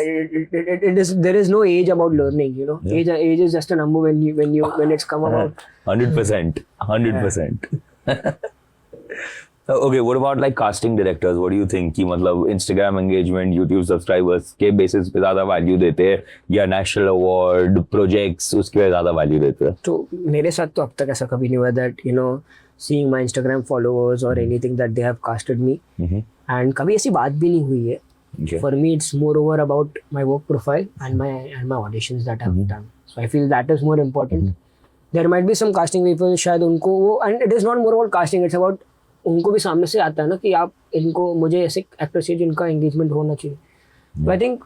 It is, there is no age about learning, Age is just a number when it's come about. 100%. Okay, what about like casting directors? What do you think? कि मतलब Instagram engagement, YouTube subscribers के basis पे ज़्यादा value देते हैं या national award projects उसके पे ज़्यादा value देते हैं? तो मेरे साथ तो अब तक ऐसा कभी नहीं हुआ that seeing my Instagram followers or anything that they have casted me, and कभी ऐसी बात भी नहीं हुई है. Okay. For me, it's more over about my work profile and my auditions that I've done. So I feel that is more important. There might be some casting people, शायद उनको वो, and it is not more about casting, it's about उनको भी सामने से आता है ना कि आप इनको, मुझे ऐसे एक्टर चाहिए जिनका एंगेजमेंट होना चाहिए. तो आई थिंक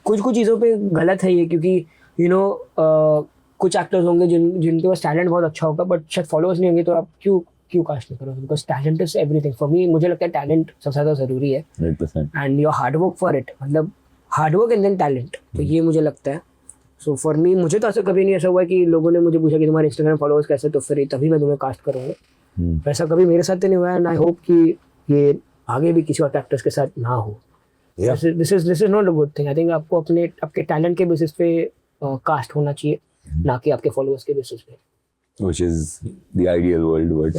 कुछ चीज़ों पे गलत है ये, क्योंकि कुछ एक्टर्स होंगे जिनके पास टैलेंट बहुत अच्छा होगा बट शायद फॉलोअर्स नहीं होंगे, तो आप क्यों कास्ट नहीं करोगे? Because talent is everything. For me, मुझे लगता है टैलेंट सबसे ज़्यादा ज़रूरी है, 100%. And your hard work for it, मतलब hard work and then talent. तो ये मुझे लगता है. सो फॉर मी, मुझे तो ऐसा कभी नहीं ऐसा हुआ कि लोगों ने मुझे पूछा कि तुम्हारे इंस्टाग्राम फॉलोअर्स कैसे, तो फिर तभी मैं तुम्हें कास्ट करूँगा. वैसा कभी मेरे साथ नहीं हुआ है, एंड आई होप कि ये आगे भी किसी और एक्टर्स के साथ ना हो. This is not a good thing. I think आपको आपके टैलेंट के बेसिस पे कास्ट होना चाहिए, ना कि आपके फॉलोअर्स के बेसिस पे. Which is the ideal world, but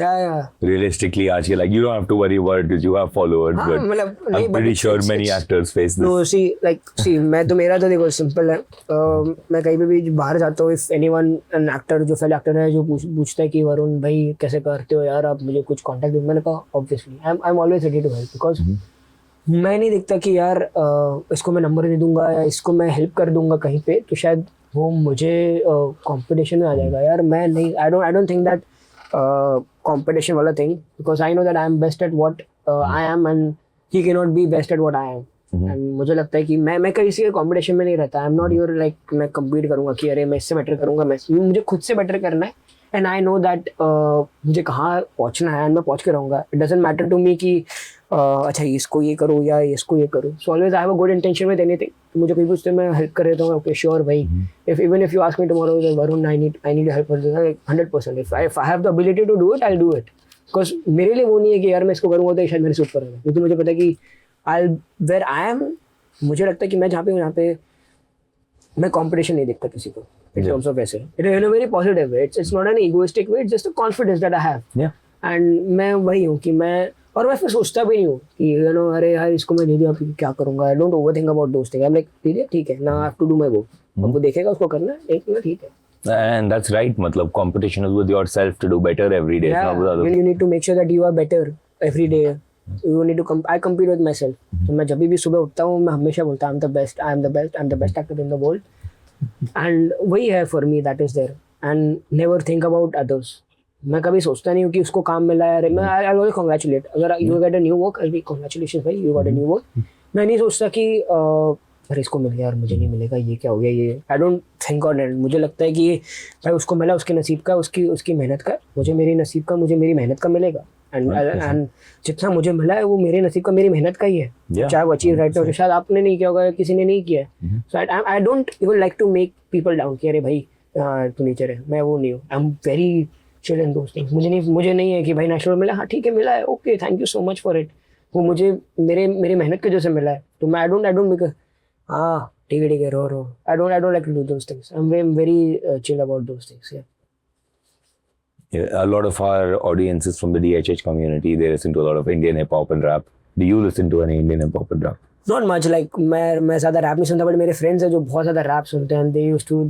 realistically, actually, like you don't have to worry about it because you have followers. But I'm pretty sure many actors face this. No, see, मेरा तो देखो simple है. मैं कहीं पे भी बाहर जाता हूँ, if anyone, an actor, जो fellow actor है, जो पूछता है कि वरुण भाई कैसे करते हो यार, आप मुझे कुछ कांटेक्ट दो, मैंने कहा obviously I'm always ready to help, because मैं नहीं देखता कि यार इसको मैं नंबर दे दूंगा या इसको मैं हेल्प कर दूंगा कहीं पे, तो शायद वो मुझे कंपटीशन में आ जाएगा. यार मैं नहीं, I don't think that competition वाला thing, because I know that I am best at what I am, and he can not be best at what I am. एंड मुझे लगता है कि मैं किसी के कंपटीशन में नहीं रहता. I am not your like मैं कम्पीट करूंगा कि अरे मैं इससे बेटर करूंगा, मुझे खुद से बेटर करना है, एंड आई नो दैट मुझे कहाँ पहुँचना है एंड मैं पहुँच के रहूँगा. It doesn't matter to me कि अच्छा इसको ये करूँ या इसको ये करूँ. So always I have a good intention with anything. मुझे कोई पूछते मैं हेल्प कर देता हूँ. ओके श्योर भाई. If you ask me tomorrow Varun I need help, 100%. If I have the ability to do it, I will do it. Because मेरे लिए वो नहीं है कि यार मैं इसको करूँगा तो शायद मेरे सूट करेगा, क्योंकि मुझे पता है कि वेयर आई एम, मुझे लगता है कि मैं जहाँ पे हूँ यहाँ पे मैं कंपटीशन नहीं देखता किसी को in terms of ऐसे. In a very positive way. It's not an egoistic way. It's just a confidence that I have. Yeah. And मैं वही हूँ कि मैं, और मैं फिर सोचता भी नहीं हूँ कि you know अरे यार इसको मैं दे दिया फिर क्या करूँगा. I don't overthink about those things. I'm like दे दिया ठीक है. Now I have to do my go. अब वो देखेगा उसको करना है एक ठीक है. And that's right. मतलब competition is with yourself to do better every day. Yeah. It's not with other You need to make sure that you are better every day. You need to I compete with myself. तो मैं जब भी सुबह उठता हूँ मैं हमेशा बोलता हूँ I'm the best actor in the world. And वही है for me, that is there. And never think about others. मैं कभी सोचता नहीं हूँ कि उसको काम मिला है. मैं I'll always congratulate. अगर you get a new work, I'll be congratulations भाई, you got a new work. मैं नहीं सोचता कि अरे इसको मिल गया और मुझे नहीं मिलेगा, ये क्या हो गया ये. I don't think on it. मुझे लगता है कि भाई उसको मिला उसके नसीब का, उसकी मेहनत का. मुझे मेरी नसीब का, मुझे मेरी मेहनत का मिलेगा. And जितना मुझे मिला है वो मेरे नसीब का, मेरी मेहनत का ही है. चाहे वो अचीव राइट हो, शायद आपने नहीं किया होगा, किसी ने नहीं किया. So I don't even like to make people down कि अरे भाई तू नीचे रहे. मैं वो नहीं हूँ. आई am very chill in those things. मुझे नहीं है कि भाई नेशनल मिला, हाँ ठीक है मिला है, okay thank you so much for it. वो मुझे मेरी मेहनत के जैसे मिला है. तो मैं आई डोंट बिकॉज हाँ ठीक है रो. I don't like to do those things. I am very chill about those things. Yeah, a lot of our audience is from the DHH community. They listen to a lot of Indian hip hop and rap. Do you listen to any Indian hip hop and rap? Not much. Like मैं ज़्यादा rap नहीं सुनता, but मेरे friends हैं जो बहुत ज़्यादा rap सुनते हैं.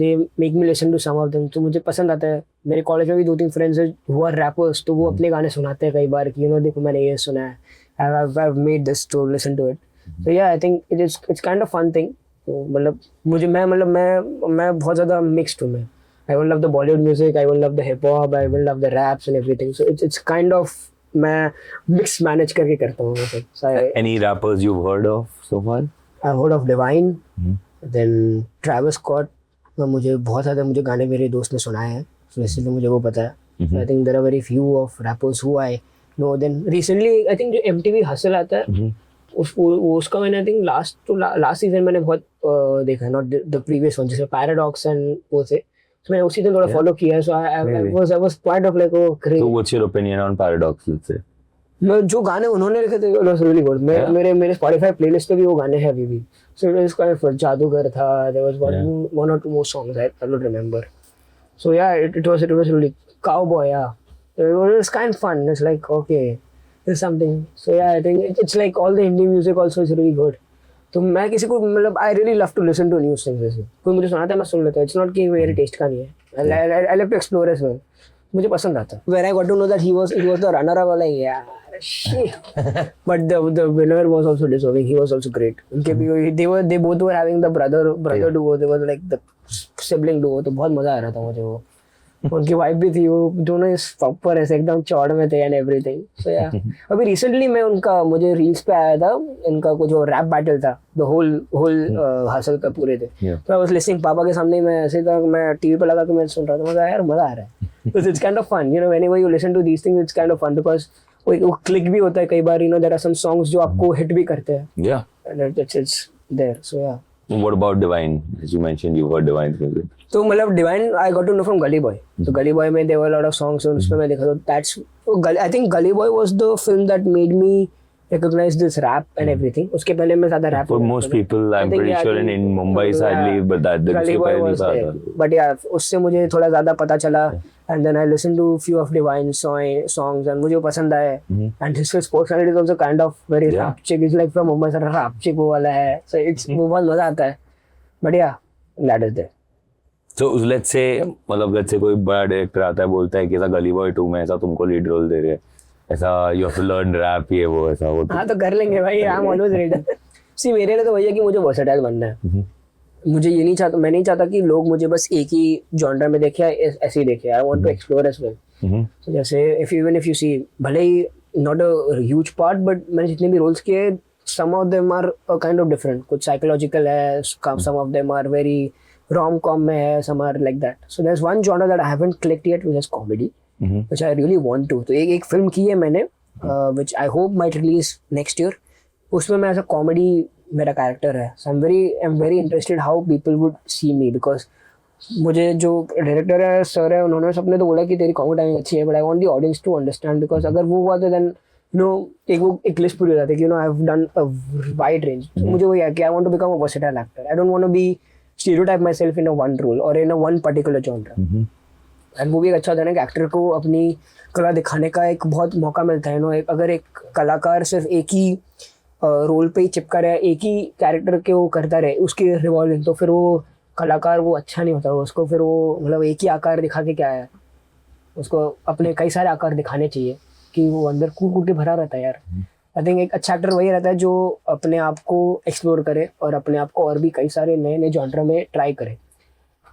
They make me listen to some of them. तो मुझे पसंद आता है. मेरे कॉलेज में भी 2-3 फ्रेंड्स हैं who are rappers. तो वो अपने गाने सुनाते हैं कई बार कि देखो मैंने ये सुना है. I've made this to listen to it. So yeah, I think it's kind of fun thing. तो मतलब मैं बहुत ज़्यादा mixed हूँ मैं. I will love the Bollywood music, I will love the hip hop, I will love the raps and everything. So it's kind of मैं mix manage करके करता हूँ सब. So Any rappers you've heard of so far? I've heard of Divine, then Travis Scott. मुझे बहुत ज़्यादा मुझे मेरे दोस्त ने सुनाए हैं, so इसलिए मुझे वो पता है. So I think there are very few of rappers who I know. Then recently I think जो MTV Hustle आता है, उसका मैंने I think last season मैंने बहुत देखा, not the previous one, जैसे Paradox and वो थे. So मैंने उसी दिन थोड़ा फॉलो किया है. So I was part of like crazy. So what's your opinion on Paradox? Let's say. जो गाने उन्होंने लिखे थे it was really good. मेरे Spotify playlist पे भी वो गाने हैं अभी भी. So it was kind of जादूगर था. There was one or two more songs I don't remember. So yeah, it was really Cowboy. Yeah, it was kind of fun. It's like okay, there's something. So yeah, I think it's like all the indie music also is really good. तो मैं किसी को मतलब I really love to listen to new things. जैसे कोई मुझे सुनाता है मैं सुन लेता हूँ. It's not कि मेरे टेस्ट का नहीं है. I like to explore as well. मुझे पसंद आता. When I got to know that he was the runner, I was like yeah, shit. But the winner was also deserving. He was also great. उनके भी they both were having the brother duo. They were like the sibling duo. तो बहुत मजा आ रहा था मुझे वो. उनकी वाइफ भी थी, वो दोनों इस प्रॉपर ऐसे एकदम चौड़ में थे एंड एवरीथिंग. सो या अभी रिसेंटली मैं उनका मुझे रील्स पे आया था, इनका कुछ जो रैप बैटल था, द होल हासिल का पूरे थे. तो आई वाज लिसनिंग, पापा के सामने मैं ऐसे था, मैं टीवी पे लगा के मैं सुन रहा था. मजा यार मजा आ रहा है. तो it's kind of fun, whenever you listen to these things, it's kind of fun because वो क्लिक भी होता है कई बार. देयर आर सम सॉन्ग्स जो आपको हिट भी करते हैं. Yeah. It's there. So yeah. What about Divine? As you mentioned, you heard Divine's music. तो मतलब Divine I got to know from Gully Boy. तो गली बॉय में there were lot of songs, और उसमें मैं देखा तो that's I think Gully Boy was the film that made me recognize this rap and everything. उसके पहले मैं ज़्यादा rap For most people, I'm pretty sure in Mumbai sadly, but that Gully Boy was there. But yeah, उससे मुझे थोड़ा ज़्यादा पता चला. And then I listened to few of Divine's songs and मुझे वो पसंद आए. And his personality is also kind of very rapchick. It's like from Mumbai से rapchick वो वाला है. So it's वो बहुत मज़ा आता है. But yeah, that is there. So let's say कोई बड़ा डायरेक्टर आता है, बोलता है कि ऐसा गली बॉय 2 में ऐसा तुमको लीड रोल दे रहे हैं, ऐसा you have to learn rap, ये वो ऐसा वो. हाँ तो कर लेंगे भाई. I'm always ready. See मेरे लिए तो भैया कि मुझे versatile बनना है. मुझे ये नहीं चाहता, मैं नहीं चाहता कि लोग मुझे बस एक ही जॉनर में देखें, ऐसे ही देखें. I want to explore as well. So जैसे even if you see, भले ही not a huge part, but मैंने जितने भी roles किए, some of them are kind of different. कुछ psychological है, some of them are very rom-com में है, some are like that. So there's one genre that I haven't clicked yet, which is comedy, which I really want to. तो एक film की है मैंने, which I hope might release next year. उसमें मैं ऐसा comedy मेरा character है. So I'm very interested how people would see me, because मुझे जो डायरेक्टर है सर है, उन्होंने सबने तो बोला कि तेरी कॉमेडी टाइमिंग अच्छी है, but I want the audience to understand, because अगर वो हुआ तो देन एक लिस्ट पूरी हो जाती है कि I have done a wide range. मुझे वो है कि I want to become a versatile actor. I don't want to be stereotype myself in a one role और in a one particular genre. And वो भी एक अच्छा होता है ना कि एक्टर को अपनी कला दिखाने का एक बहुत मौका मिलता है. अगर एक कलाकार सिर्फ एक ही रोल पे ही चिपका रहे, एक ही कैरेक्टर के वो करता रहे उसकी रिवॉल्विंग, तो फिर वो कलाकार वो अच्छा नहीं होता. उसको फिर वो मतलब एक ही आकार दिखा के क्या है, उसको अपने कई सारे आकार दिखाने चाहिए कि वो अंदर कूट कूट के भरा रहता है यार. आई थिंक एक अच्छा एक्टर वही रहता है जो अपने आप को एक्सप्लोर करे और अपने आप को और भी कई सारे नए नए जॉनर में ट्राई करे.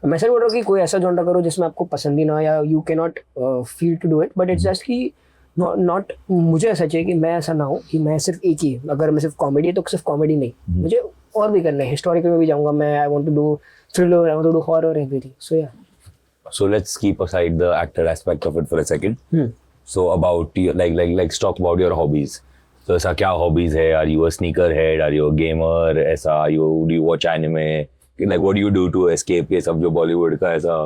मैं ऐसा बोल रहा हूँ कि कोई ऐसा जॉनर करो जिसमें आपको पसंद ही ना हो, या you can not feel to do it, but it's just कि नॉट मुझे ऐसा चाहिए कि मैं ऐसा ना हो कि मैं सिर्फ एक ही, अगर मैं सिर्फ कॉमेडी है तो सिर्फ कॉमेडी नहीं, मुझे और भी करना है. हिस्टोरिकल में भी जाऊँगा मैं. I want to do thriller, I want to do horror, everything. So yeah. So let's keep aside the actor aspect of it for a second. So about your, like talk about your hobbies. So ऐसा क्या hobbies है? Are you a sneakerhead? Are you a gamer? ऐसा do you watch anime? Like what do you do to escape ये सब जो Bollywood का ऐसा?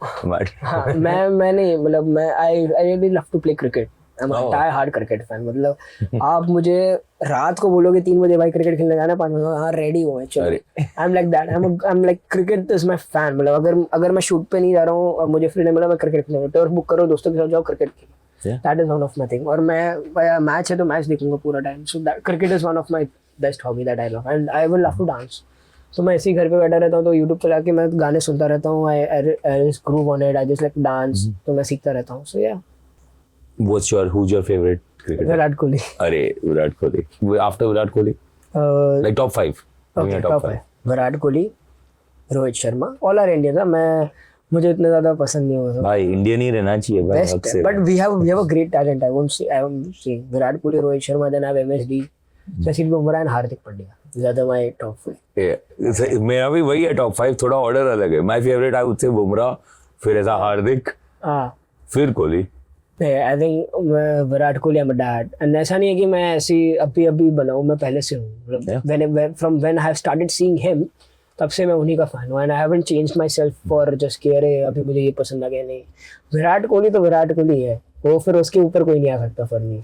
हाँ, मैं नहीं, मतलब I really love to play cricket. I'm a die-hard cricket fan. मतलब आप मुझे रात को बोलोगे 3 बजे भाई क्रिकेट खेलने जाना, 5 बजे हाँ रेडी हो मैं, चलो. I'm like that. I'm like cricket is my fan. मतलब अगर मैं शूट पे नहीं जा रहा हूँ और मुझे फ्री नहीं मिला, मैं क्रिकेट खेलूंगा. टर्फ बुक करो, दोस्तों के साथ जाओ, cricket Khelo. That is one of my thing. और मैं मैच है तो मैच देखूंगा पूरा time. So that cricket is one of my best hobby that I love, and I will love to dance. तो मैं इसी घर पे बैठा रहता हूँ, तो यूट्यूब पे जाके मैं गाने सुनता रहता हूँ. I just groove on it. I just like dance. तो मैं सीखता रहता हूँ. So yeah. Who's your favorite cricketer? Virat Kohli. अरे Virat Kohli. After Virat Kohli? Like top 5. Okay, top 5. Virat Kohli, Rohit Sharma, all are Indian. मुझे इतना ज्यादा पसंद नहीं होता भाई. इंडियन ही रहना चाहिए भाई. Best, but we have a great talent. I am saying Virat Kohli, Rohit Sharma, then I have MSD, Jasprit Bumrah and Hardik Pandya. ज़्यादा माय टॉप 5. मेरा भी वही है टॉप 5, थोड़ा ऑर्डर अलग है. My favourite I would say Bumrah, फिर ऐसा हार्दिक, फिर Kohli. I think Virat Kohli am dad. And ऐसा नहीं है कि मैं ऐसी अभी बनाऊँ, मैं पहले से हूँ. From when I have started seeing him, तब से मैं उन्हीं का फैन हूँ. And I haven't changed my self for just कि अरे अभी मुझे ये पसंद आ गया. नहीं, विराट कोहली तो विराट कोहली है, वो फिर उसके ऊपर कोई नहीं आ सकता for me.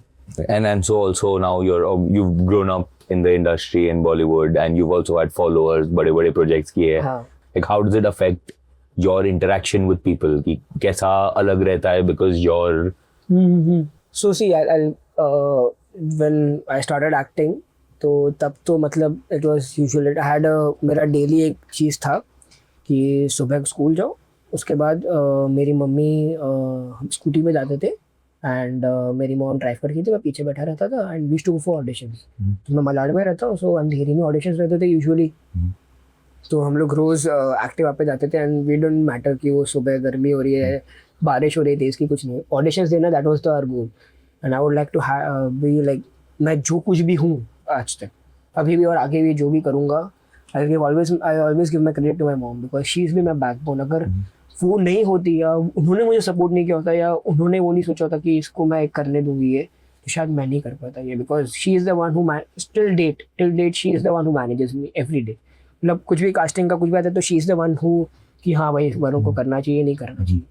And so also now you've grown up in the industry in Bollywood, and you've also had followers, बड़े projects किए. Like how does it affect your interaction with people? कि कैसा अलग रहता है because you're. So see, when I started acting, तो तब तो मतलब it was usual. I had मेरा daily एक चीज़ था कि सुबह स्कूल जाओ, उसके बाद मेरी मम्मी हम स्कूटी पे जाते थे, एंड मेरी मॉम ड्राइव करती थी, मैं पीछे बैठा रहता था. And we used to go for auditions. तो मैं मलाड में रहता हूँ, सो अंधेरी में ऑडिशंस रहते थे यूजुअली. तो हम लोग रोज़ एक्टिव आप पे जाते थे, एंड वी डोंट मैटर कि वो सुबह गर्मी हो रही है, बारिश हो रही है, तेज़ की कुछ नहीं. ऑडिशंस देना, that was the our goal. And I would like to be like, मैं जो कुछ भी हूँ आज तक, अभी भी और आगे भी जो भी करूँगा, I always give my credit to my mom, because she is be my backbone. अगर वो नहीं होती, या उन्होंने मुझे सपोर्ट नहीं किया होता, या उन्होंने वो नहीं सोचा होता कि इसको मैं करने दूंगी ये, तो शायद मैं नहीं कर पाता ये. Because she is the one who till date she is the one who manages me every day. मतलब कुछ भी कास्टिंग का कुछ भी आता है तो she is the one who कि हाँ भाई इस बारों को करना चाहिए, नहीं करना चाहिए.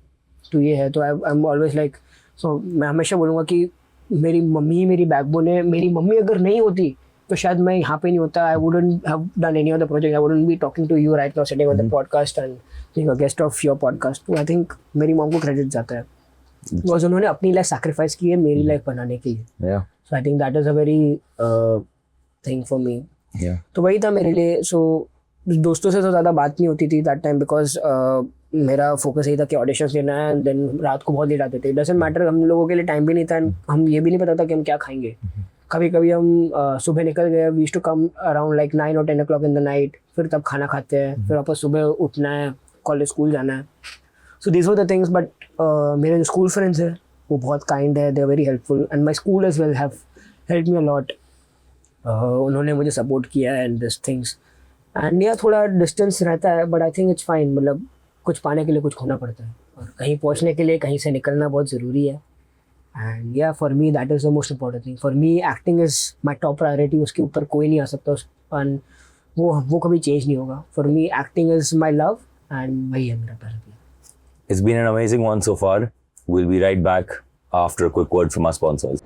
तो ये है. तो आई एम ऑलवेज लाइक, सो मैं हमेशा बोलूँगा कि मेरी मम्मी मेरी बैकबोन है. मेरी मम्मी अगर नहीं होती तो शायद मैं यहाँ पे नहीं होता. I wouldn't have done any of the project. I wouldn't be talking to you right now, sitting on the podcast and being a guest of your podcast. तो आई थिंक मेरी मॉम को क्रेडिट जाता है, because उन्होंने अपनी life sacrifice की है मेरी लाइफ बनाने के लिए. So I think that is a very thing for me. तो वही था मेरे लिए. सो दोस्तों से तो ज़्यादा बात नहीं होती थी दैट टाइम, बिकॉज मेरा फोकस यही था कि ऑडिशंस लेना है. एंड देन रात को बहुत लेट आते थे. डजंट मैटर, हम लोगों के लिए टाइम भी नहीं था. हम ये भी नहीं पता था कि हम क्या खाएंगे. कभी कभी हम सुबह निकल गए, we used to come around like 9 or 10 o'clock in the night. फिर तब खाना खाते हैं, फिर वापस सुबह उठना है, कॉलेज स्कूल जाना है. So these were the things. But मेरे जो स्कूल फ्रेंड्स हैं वो बहुत काइंड है, they are very helpful. And my school as well have help me a lot. उन्होंने मुझे सपोर्ट किया एंड दिस थिंग्स. एंड या थोड़ा डिस्टेंस रहता है, but I think it's fine. मतलब कुछ पाने के लिए कुछ खोना पड़ता है, और कहीं पहुंचने के लिए कहीं से निकलना बहुत ज़रूरी है. एंड या for me that is the most important thing. For me acting is my top priority. उसके ऊपर कोई नहीं आ सकता, एंड वो कभी चेंज नहीं होगा. For me acting is my love, and वही है मेरा priority. It's been an amazing one so far. We'll be right back after a quick word from our sponsors.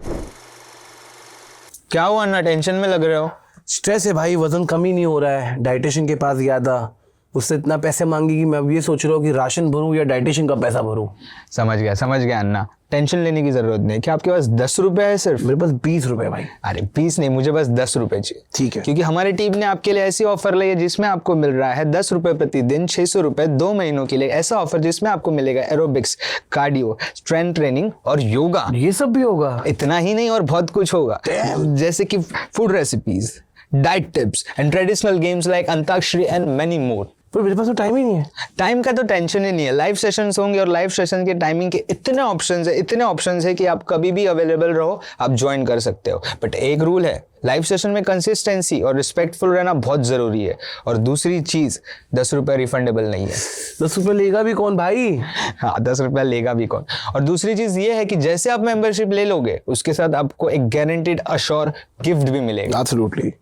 क्या हुआ ना, टेंशन में लग रहे हो? स्ट्रेस है भाई, वजन कम ही नहीं हो रहा है. डाइटिशियन के पास गया था, उससे इतना पैसे मांगी कि मैं अब ये सोच रहा हूँ कि राशन भरूँ या डाइटिशियन का पैसा भरूँ. समझ गया अन्ना, टेंशन लेने की जरूरत नहीं. क्या आपके पास 10 रुपए है सिर्फ? मेरे पास 20 रुपए भाई. अरे 20 नहीं, मुझे बस 10 रुपए चाहिए. ठीक है. क्योंकि हमारी टीम ने आपके लिए ऐसी ऑफर लाई है जिसमें आपको मिल रहा है 10 रुपए प्रतिदिन, 600 रुपए 2 महीनों के लिए. ऐसा ऑफर जिसमें आपको मिलेगा एरोबिक्स, कार्डियो, स्ट्रेंथ ट्रेनिंग और योगा. ये सब भी होगा? इतना ही नहीं और बहुत कुछ होगा, जैसे कि food recipes, diet tips and traditional games like antakshari and many more. पर मेरे पास तो टाइम ही नहीं है. टाइम का तो टेंशन ही नहीं है. लाइव सेशंस होंगे और लाइव सेशन के टाइमिंग के इतने ऑप्शंस है कि आप कभी भी अवेलेबल रहो, आप ज्वाइन कर सकते हो. बट एक रूल है, लाइव सेशन में कंसिस्टेंसी और रिस्पेक्टफुल रहना बहुत जरूरी है. और दूसरी चीज, 10 रुपये रिफंडेबल नहीं है. 10 रुपए लेगा भी कौन भाई? हाँ, 10 रुपया लेगा भी कौन. और दूसरी चीज ये है कि जैसे आप मेंबरशिप ले लोगे, उसके साथ आपको एक गारंटीड अश्योर गिफ्ट भी मिलेगा. एब्सोल्युटली.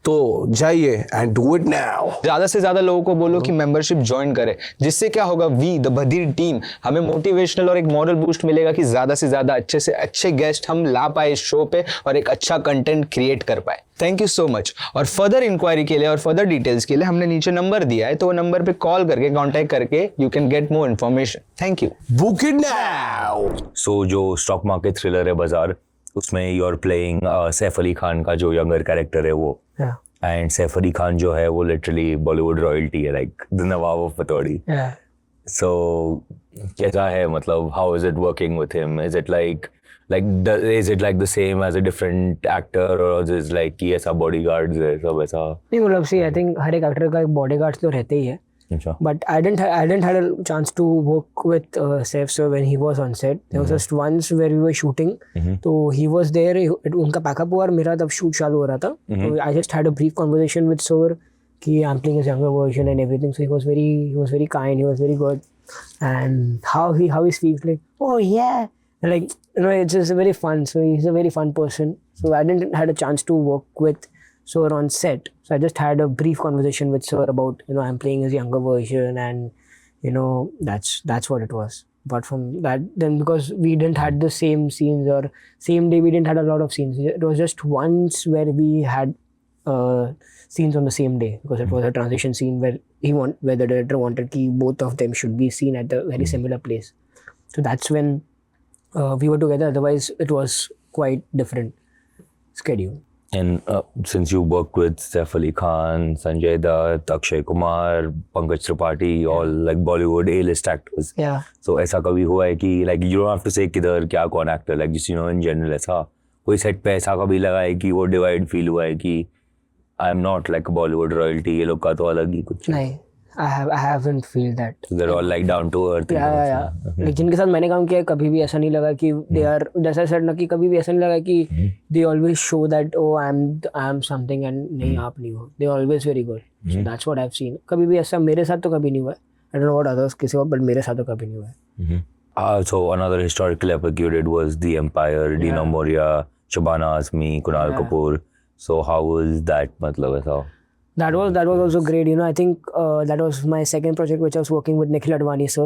तो जाइए एंड डू इट नाउ. ज्यादा से ज्यादा लोगों को बोलो कि मेंबरशिप ज्वाइन करें, जिससे क्या होगा, वी द बधिर टीम, हमें मोटिवेशनल और एक मॉरल बूस्ट मिलेगा कि ज्यादा से ज्यादा अच्छे से अच्छे गेस्ट हम ला पाए इस शो पे और एक अच्छा कंटेंट क्रिएट कर पाए. Thank you so much. और फर्दर इंक्वायरी के लिए और फर्दर डिटेल्स के लिए हमने नीचे नंबर दिया है, तो वो नंबर पे कॉल करके कांटेक्ट करके you can get more information. Thank you. Book it now. So जो स्टॉक मार्केट थ्रिलर है बाजार, उसमें you are playing Saif Ali Khan का जो यंगर कैरेक्टर है वो. Yeah. एंड सैफ अली खान जो है वो लिटरली बॉलीवुड रॉयल्टी है, like the Nawab of Pataudi. Yeah. So कैसा है, मतलब how is it working with him? Is it like is it like the same as a different actor, or is it like कि ऐसा bodyguards है सब ऐसा? नहीं, मतलब सी आई थिंक हर एक एक्टर का एक बॉडीगार्ड तो रहते ही है. अच्छा. But I didn't had a chance to work with Saif sir when he was on set. There was just once where we were shooting. So he was there. उनका pack up हुआ और मेरा तब शूट चालू हो रहा था. So I just had a brief conversation with sir कि I'm playing his younger version and everything. So he was very kind. He was very good. And how he speaks like, oh yeah, and like, you know, it's just very fun. So he's a very fun person. So I didn't had a chance to work with sir on set. So I just had a brief conversation with sir about, you know, I'm playing his younger version, and you know, that's what it was. Apart from that, then because we didn't had the same scenes or same day, we didn't had a lot of scenes. It was just once where we had scenes on the same day, because it was a transition scene where where the director wanted कि both of them should be seen at a very similar place. So that's when we were together. Otherwise, it was quite different schedule. And since you work with Saif Ali Khan, Sanjay Dutt, Akshay Kumar, Pankaj Tripathi, all like Bollywood A-list actors. Yeah. So ऐसा कभी हुआ है कि like you don't have to say किधर क्या कौन actor, like just you know in general ऐसा कोई set पे ऐसा कभी लगा है कि वो divide feel हुआ है कि I'm not like a Bollywood royalty, ये लोग का तो अलग ही कुछ. नहीं, I haven't feel that. So they're all like down to earth. Yeah. लेकिन जिनके साथ मैंने काम किया है, कभी भी ऐसा नहीं लगा कि they are, जैसा सर ना, कि कभी भी ऐसा नहीं लगा कि they always show that oh I'm something and नहीं आप नहीं हो. They are always very good. So that's what I've seen. कभी भी ऐसा मेरे साथ तो कभी नहीं हुआ है. I don't know what others किसी और, but मेरे साथ तो कभी नहीं हुआ है. So another historical epic you did was The Empire, Dina Moria, Shabana Azmi, Kunal Kapoor. So how was that? मतलब ऐसा? That was also great. You know, I think that was my second project which I was working with Nikhil Advani sir,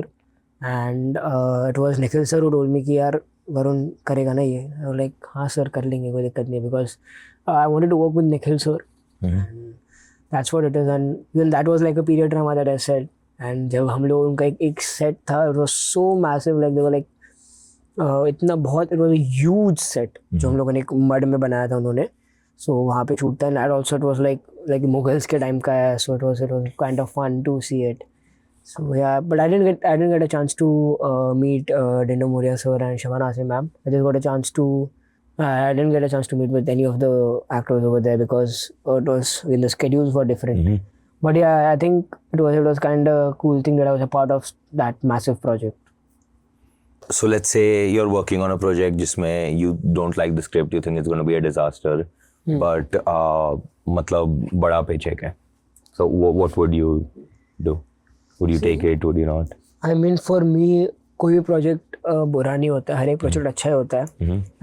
and it was Nikhil sir who told me कि यार वरुण करेगा ना ये. I was like हाँ sir कर लेंगे, कोई दिक्कत नहीं, because I wanted to work with Nikhil sir. And that's what it is. And even that was like a period drama that I said. And जब हम लोग उनका एक set था, it was so massive. Like they were like इतना बहुत, it was a huge set जो हम लोगों ने एक मड में बनाया था उन्होंने. So वहाँ पे शूट था, and also it was like Mughals के टाइम का है, so it was kind of fun to see it. So yeah, but I didn't get a chance to meet Dina Moria sir and Shabana Azmi ma'am. I just got a chance to I didn't get a chance to meet with any of the actors over there because the schedules were different. But yeah, I think it was kind of cool thing that I was a part of that massive project. So let's say you're working on a project जिसमें you don't like the script, you think it's going to be a disaster, but मतलब बड़ा paycheck है. So what would you do? Would you take it? Would you not? I mean, for me, कोई भी project बुरा नहीं होता है, हर एक प्रोजेक्ट अच्छा ही होता है.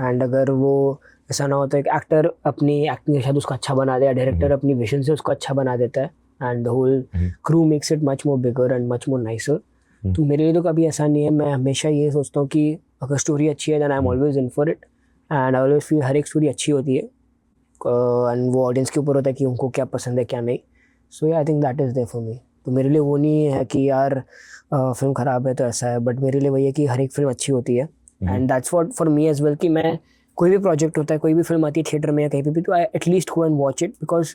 एंड अगर वो ऐसा ना होता है कि एक्टर अपनी एक्टिंग के साथ उसको अच्छा बना दे, डायरेक्टर अपनी विजन से उसको अच्छा बना देता है, and the whole crew makes it much more bigger and much more nicer. तो मेरे लिए तो कभी ऐसा नहीं है. मैं हमेशा ये सोचता हूँ कि अगर स्टोरी अच्छी है then I am always in for it, and I always feel हर एक स्टोरी अच्छी होती है, एंड वो ऑडियंस के ऊपर होता है कि उनको क्या पसंद है क्या नहीं. So I think that is there for me. तो मेरे लिए वो नहीं है कि यार फिल्म ख़राब है तो ऐसा है, बट मेरे लिए वही है कि हर एक फिल्म अच्छी होती है, and that's what for me as well. कि मैं कोई भी प्रोजेक्ट होता है, कोई भी फिल्म आती है थिएटर में या कहीं पे भी, तो I at least go and watch it, because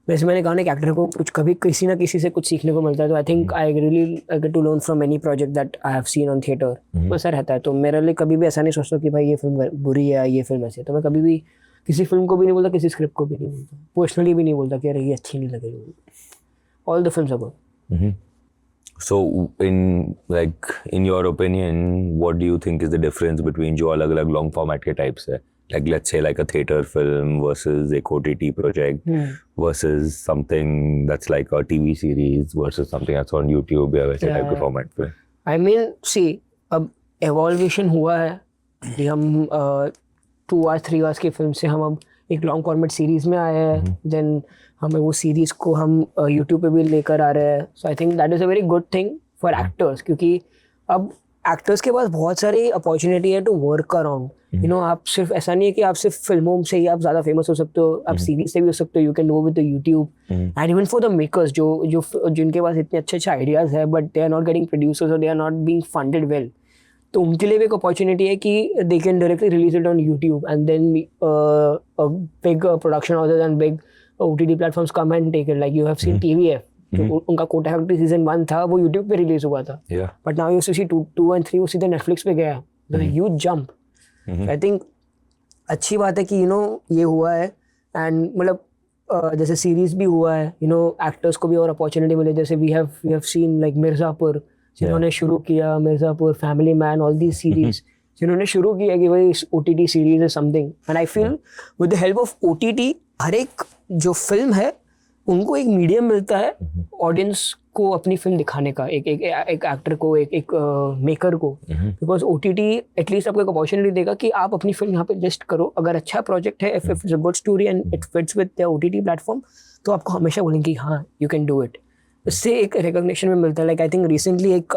वैसे मैंने कहा ना कि एक्टर को कुछ कभी किसी ना किसी से कुछ सीखने को मिलता है. तो I think I really get to learn from any project that I have seen on theatre. वैसा रहता है. तो मेरे लिए कभी भी ऐसा नहीं सोचता कि भाई ये फिल्म बुरी है, ये फिल्म ऐसी है. तो मैं कभी भी किसी फिल्म को भी नहीं बोलता, किसी स्क्रिप्ट को भी नहीं बोलता, पर्सनली भी नहीं बोलता कि अरे ये अच्छी नहीं लगेगी. All the films are good. So in your opinion, what do you think is the difference between जो अलग-अलग long format के types है? Like let's say like a theater film versus एक OTT project versus something that's like a TV series versus something that's on YouTube या वैसे type के format पे. I mean, see, अब evolution हुआ है कि हम 2 hours 3 hours की फिल्म से हम अब एक लॉन्ग फॉर्मेट सीरीज में आए हैं. देन हमें वो सीरीज को हम यूट्यूब पे भी लेकर आ रहे हैं. So I think that is a very good thing for actors, क्योंकि अब एक्टर्स के पास बहुत सारी अपॉर्चुनिटी है to work around. You know, आप सिर्फ ऐसा नहीं है कि आप सिर्फ फिल्मों से ही आप ज़्यादा फेमस हो सकते हो, आप सीरीज से भी हो सकते हो. You can do with the YouTube. And even for the makers जो जिनके पास इतने अच्छे अच्छे आइडियाज़ है but they are not getting producers और they are not being funded well, तो उनके लिए भी एक अपॉर्चुनिटी है कि they can directly release it on YouTube, and then big production houses and big OTT platforms come and take it. Like you have seen TVF, जो उनका Kota factory season 1 था वो यूट्यूब पे रिलीज हुआ था, but now you see 2 and 3 वो सीधे Netflix पे गया. Huge jump. आई थिंक अच्छी बात है कि यू नो ये हुआ है. एंड मतलब जैसे सीरीज भी हुआ है, यू नो एक्टर्स को भी और अपॉर्चुनिटी मिले. जैसे we have seen like Mirzapur जिन्होंने शुरू किया, Mirzapur, Family Man, all these series जिन्होंने शुरू किया कि भाई OTT सीरीज है something. And I feel with the help of OTT हर एक जो फिल्म है उनको एक मीडियम मिलता है ऑडियंस को अपनी फिल्म दिखाने का, एक एक्टर को, एक मेकर को. बिकॉज OTT एटलीस्ट आपको एक अपॉर्चुनिटी देगा कि आप अपनी फिल्म यहाँ पे लिस्ट करो. अगर अच्छा प्रोजेक्ट है, if it's a good story and it fits with the OTT platform, तो आपको हमेशा बोलेंगे कि हाँ यू कैन डू इट. इससे एक रिकॉग्निशन में मिलता है. लाइक आई थिंक रिसेंटली एक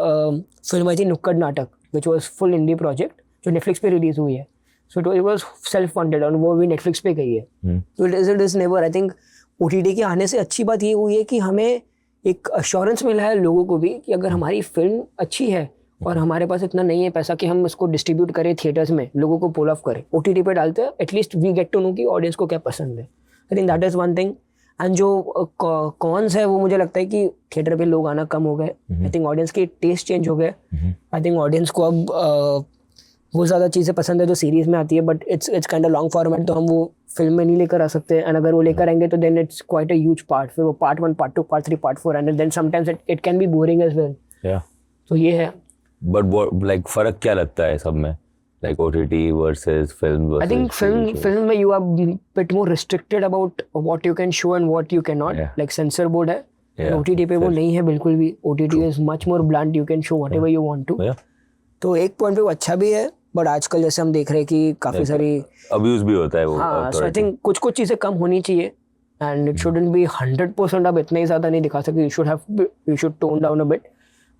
फिल्म आई थी Nukkad Natak, which was full indie project, जो नेटफ्लिक्स पे रिलीज हुई है. So it was self funded और वो भी नेटफ्लिक्स पे गई है. तो it is never. I think OTT के आने से अच्छी बात ये हुई है कि हमें एक अश्योरेंस मिला है लोगों को भी कि अगर हमारी फिल्म अच्छी है और हमारे पास इतना नहीं है पैसा कि हम इसको डिस्ट्रीब्यूट करें थिएटर्स में, लोगों को पुल ऑफ करें, OTT पे डालते हैं, at least we get to know कि ऑडियंस को क्या पसंद है. I think that is one thing. And जो कॉन्स है वो मुझे लगता है कि थिएटर पे लोग आना कम हो गए. आई थिंक ऑडियंस के टेस्ट चेंज हो गए. आई थिंक ऑडियंस को अब वो ज़्यादा चीज़ें पसंद है जो सीरीज़ में आती है, but it's kind of long format, तो हम वो फिल्म में नहीं लेकर आ सकते. एंड अगर वो लेकर आएंगे तो then it's quite a huge part. फिर वो part 1, part 2, part 3, part 4, and then sometimes it can be boring as well. तो ये है. बट लाइक फर्क क्या लगता है सब में, like OTT versus film? I think film में you are bit more restricted about what you can show and what you can not. Like censor board है. OTT पे वो नहीं है बिल्कुल भी. OTT is much more blunt, you can show whatever you want to. तो एक point पे वो अच्छा भी है, बट आजकल जैसे हम देख रहे हैं कि काफ़ी सारी अब्यूज भी होता है वो. हाँ, सो आई थिंक कुछ चीज़ें कम होनी चाहिए, एंड इट शुडंट बी 100%. आप इतना ही ज़्यादा नहीं दिखा सकते. You should tone down a bit.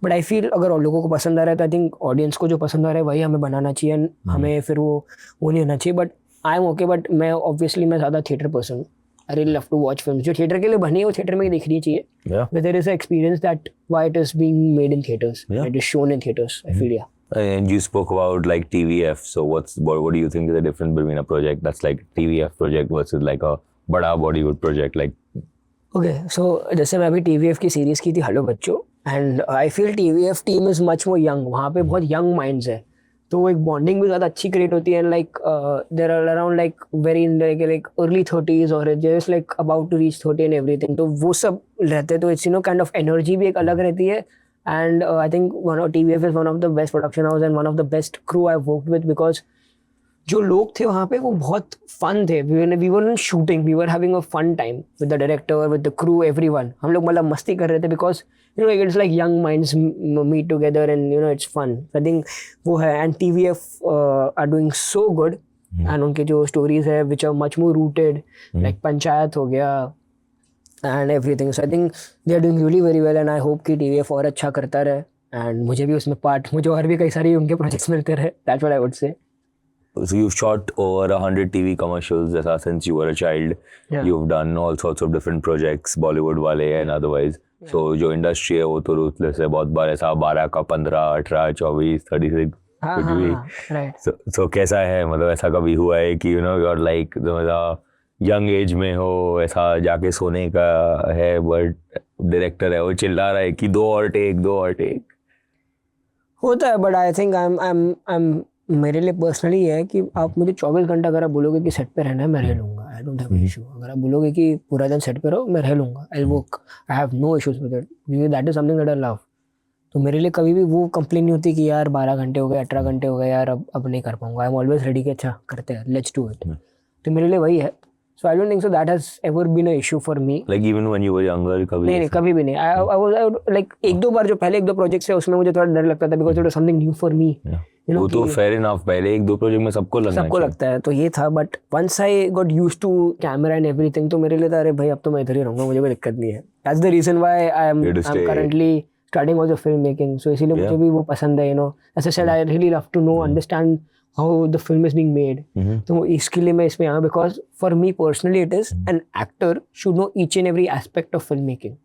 But I feel अगर और लोगों को पसंद आ रहा है तो आई थिंक ऑडियंस को जो पसंद आ रहा है वही हमें बनाना चाहिए. एंड हमें फिर वो नहीं होना चाहिए. But I am okay. But मैं ऑब्वियसली मैं ज़्यादा theatre person. I really love to watch film. जो थिएटर के लिए बनी है वो थिएटर में ही देखनी चाहिए. There is a experience that why it is being made in theatres, it is shown in theatres. I feel. And you spoke about like TVF. So what do you think is the difference between a project that's like TVF project versus like a बड़ा Bollywood project like? Okay, so जैसे मैं अभी TVF की series की थी hello बच्चों, and I feel TVF team is much more young. वहाँ पे बहुत यंग माइंड्स है, तो एक बॉन्डिंग भी ज़्यादा अच्छी क्रिएट होती है. Like there are around like very like early 30s और just like about to reach 30 and everything. तो वो सब रहते, तो it's you know kind of energy भी एक अलग रहती है. And I think TVF is one of the best production house and one of the best crew I've worked with, because जो लोग थे वहाँ पे वो बहुत फन थे. We were shooting, we were having a fun time with the director, with the crew, everyone. हम लोग मतलब मस्ती कर रहे थे because you know it's like young minds meet together and you know it's fun. I think वो है and TVF are doing so good and उनके जो stories है which are much more rooted like panchayat हो गया and everything. So I think they are doing really very well and I hope कि TVF और अच्छा करता रहे and मुझे भी उसमें मुझे और भी कई सारी उनके projects मिलते रहे. That's what I would say. So you've shot over 100 TV commercials since you were a child. Yeah. You've done all sorts of different projects, Bollywood वाले and otherwise. So जो industry है वो तो ruthless है. बहुत बार ऐसा 12 का 15, 18, 24, 36 कुछ भी. Right. So कैसा है, मतलब ऐसा कभी हुआ है कि you know you're like young age में हो, ऐसा जाके सोने का है बट डायरेक्टर है वो चिल्ला रहा है कि दो और टेक होता है. But I think I am मेरे लिए पर्सनली है कि आप मुझे 24 घंटा अगर आप बोलोगे कि सेट पे रहना है मैं रह लूँगा. I don't have issue. अगर आप बोलोगे कि पूरा दिन सेट पे रहो मैं रह लूँगा. I work. I have no issues with it. That is something that I love. तो मेरे लिए कभी भी वो कंप्लेन नहीं होती कि यार 12 घंटे हो गए, 18 घंटे हो गए यार, अब नहीं कर पाऊंगा. आई एम ऑलवेज रेडी कि अच्छा करते हैं, लेट्स डू इट. तो मेरे लिए वही है. So I don't think so that has ever been an issue for me. Like even when you were younger कभी नहीं कभी भी नहीं. I was like एक दो बार जो पहले एक दो प्रोजेक्ट्स है उसमें मुझे थोड़ा डर लगता था because it was something new for me. You know, वो तो fair enough, पहले एक दो प्रोजेक्ट में सबको लगता है तो ये था. But once I got used to camera and everything तो मेरे लिए था अरे भाई अब तो मैं इधर ही रहूँगा, मुझे कोई दिक्कत नहीं है. That's the reason why I'm currently starting also filmmaking. So इसीलिए मुझे भी वो पसंद है. You know, as I said, I really love to know, understand how the film is being made. तो इसके लिए मैं इसमें आया because for me personally it is an actor should know each and every aspect of filmmaking.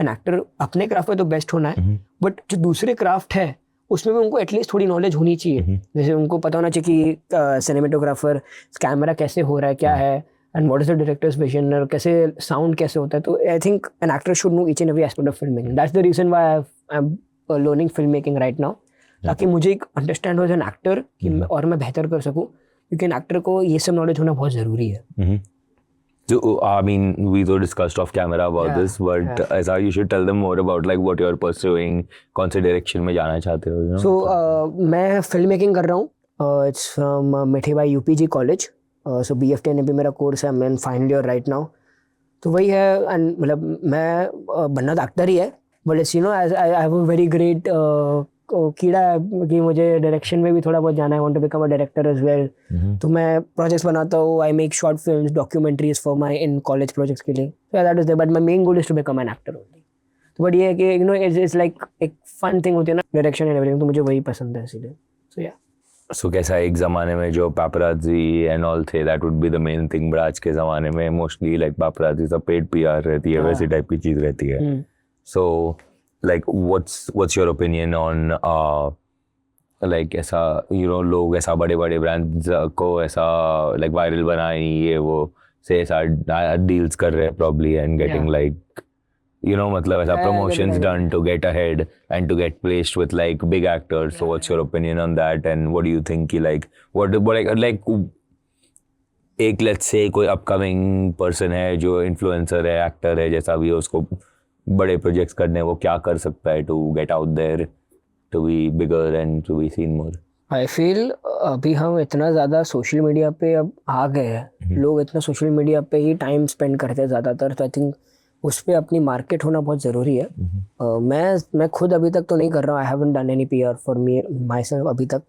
An actor अपने craft में तो best होना है बट जो दूसरे क्राफ्ट है उसमें भी उनको एटलीस्ट थोड़ी नॉलेज होनी चाहिए. जैसे उनको पता होना चाहिए कि सिनेमेटोग्राफर कैमरा कैसे हो रहा है, क्या है, and what is the director's vision, और कैसे साउंड कैसे होता है. तो I think an actor should know each and every aspect of film making. That's the reason why I am learning film making right now, ताकि मुझे एक understand हो एज एन एक्टर कि और मैं बेहतर कर सकूँ, क्योंकि एन एक्टर को ये सब नॉलेज होना बहुत ज़रूरी है. So, I mean, we though discussed off camera about this, but as you should tell them more about like what you're pursuing, कौन से direction में जाना चाहते हो, you know? So, मैं फिल्म मेकिंग कर रहा हूँ. It's from मिठी by UPG college. So BFT भी मेरा कोर्स है. मैं in final year right now. तो वही है. एंड मतलब मैं बनना तो एक्टर ही है, but it's you know I have a very great कीड़ा है कि मुझे डायरेक्शन में भी थोड़ा बहुत जाना है. Want to become a director as well. तो मैं प्रोजेक्ट्स बनाता हूँ. I make short films, documentaries for my in college projects के लिए. So that is there, but my main goal is to become an actor only. तो but ये है कि यू नो इट्स लाइक एक फन थिंग होती है ना, डायरेक्शन एंड एवरीथिंग, तो मुझे वही पसंद है इसीलिए. सो या So कैसा एक ज़माने में जो paparazzi and all थे, that would be the main thing, but आज के ज़माने में mostly like paparazzi सब paid PR रहती है, वैसी टाइप की चीज़ रहती है. So like what's your opinion on like ऐसा you know लोग ऐसा बड़े बड़े brands को ऐसा like viral बनाए ये वो से ऐसा deals कर रहे हैं probably and getting like you know मतलब ऐसा promotions done to get ahead and to get placed with like big actors. So what's your opinion on that and what do you think कि like what like एक let's say कोई upcoming person है जो influencer है, actor है, जैसा भी है, उसको बड़े प्रोजेक्ट्स करने, वो क्या कर सकता है to get out there, to be bigger and to be seen more? I feel अभी हम इतना ज़्यादा सोशल मीडिया पे अब आ गए हैं, लोग इतना सोशल मीडिया पे ही टाइम स्पेंड करते हैं ज़्यादातर. तो आई थिंक उस पर अपनी मार्केट होना बहुत ज़रूरी है. मैं खुद अभी तक तो नहीं कर रहा हूँ. I haven't done any PR for me my self अभी तक,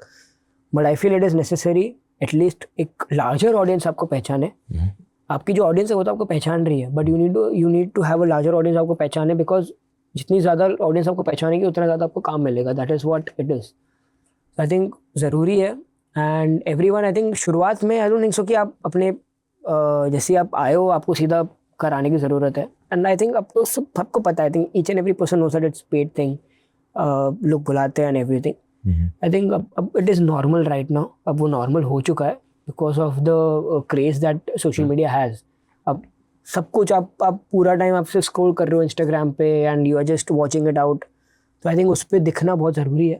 but I feel it is necessary. At least एक लार्जर ऑडियंस आपको पहचाने. आपकी जो ऑडियंस है वो तो आपको पहचान रही है, but you need to have a larger audience आपको पहचाने, बिकॉज जितनी ज़्यादा ऑडियंस आपको पहचानेगी उतना ज़्यादा आपको काम मिलेगा. That is what it is. I think ज़रूरी है. एंड एवरीवन, आई थिंक शुरुआत में आई डोंट थिंक सो कि आप अपने जैसे आप आए हो आपको सीधा कराने की ज़रूरत है. एंड आई थिंक आपको सबको पता है. I think each and every person knows that it's paid thing. लोग बुलाते हैं एंड एवरीथिंग. आई थिंक अब it is normal right now. अब वो नॉर्मल हो चुका है because of the craze that social media has. अब सब कुछ आप पूरा टाइम आपसे स्क्रॉल कर रहे हो इंस्टाग्राम पे and you are just watching it out. तो आई थिंक उस पर दिखना बहुत ज़रूरी है.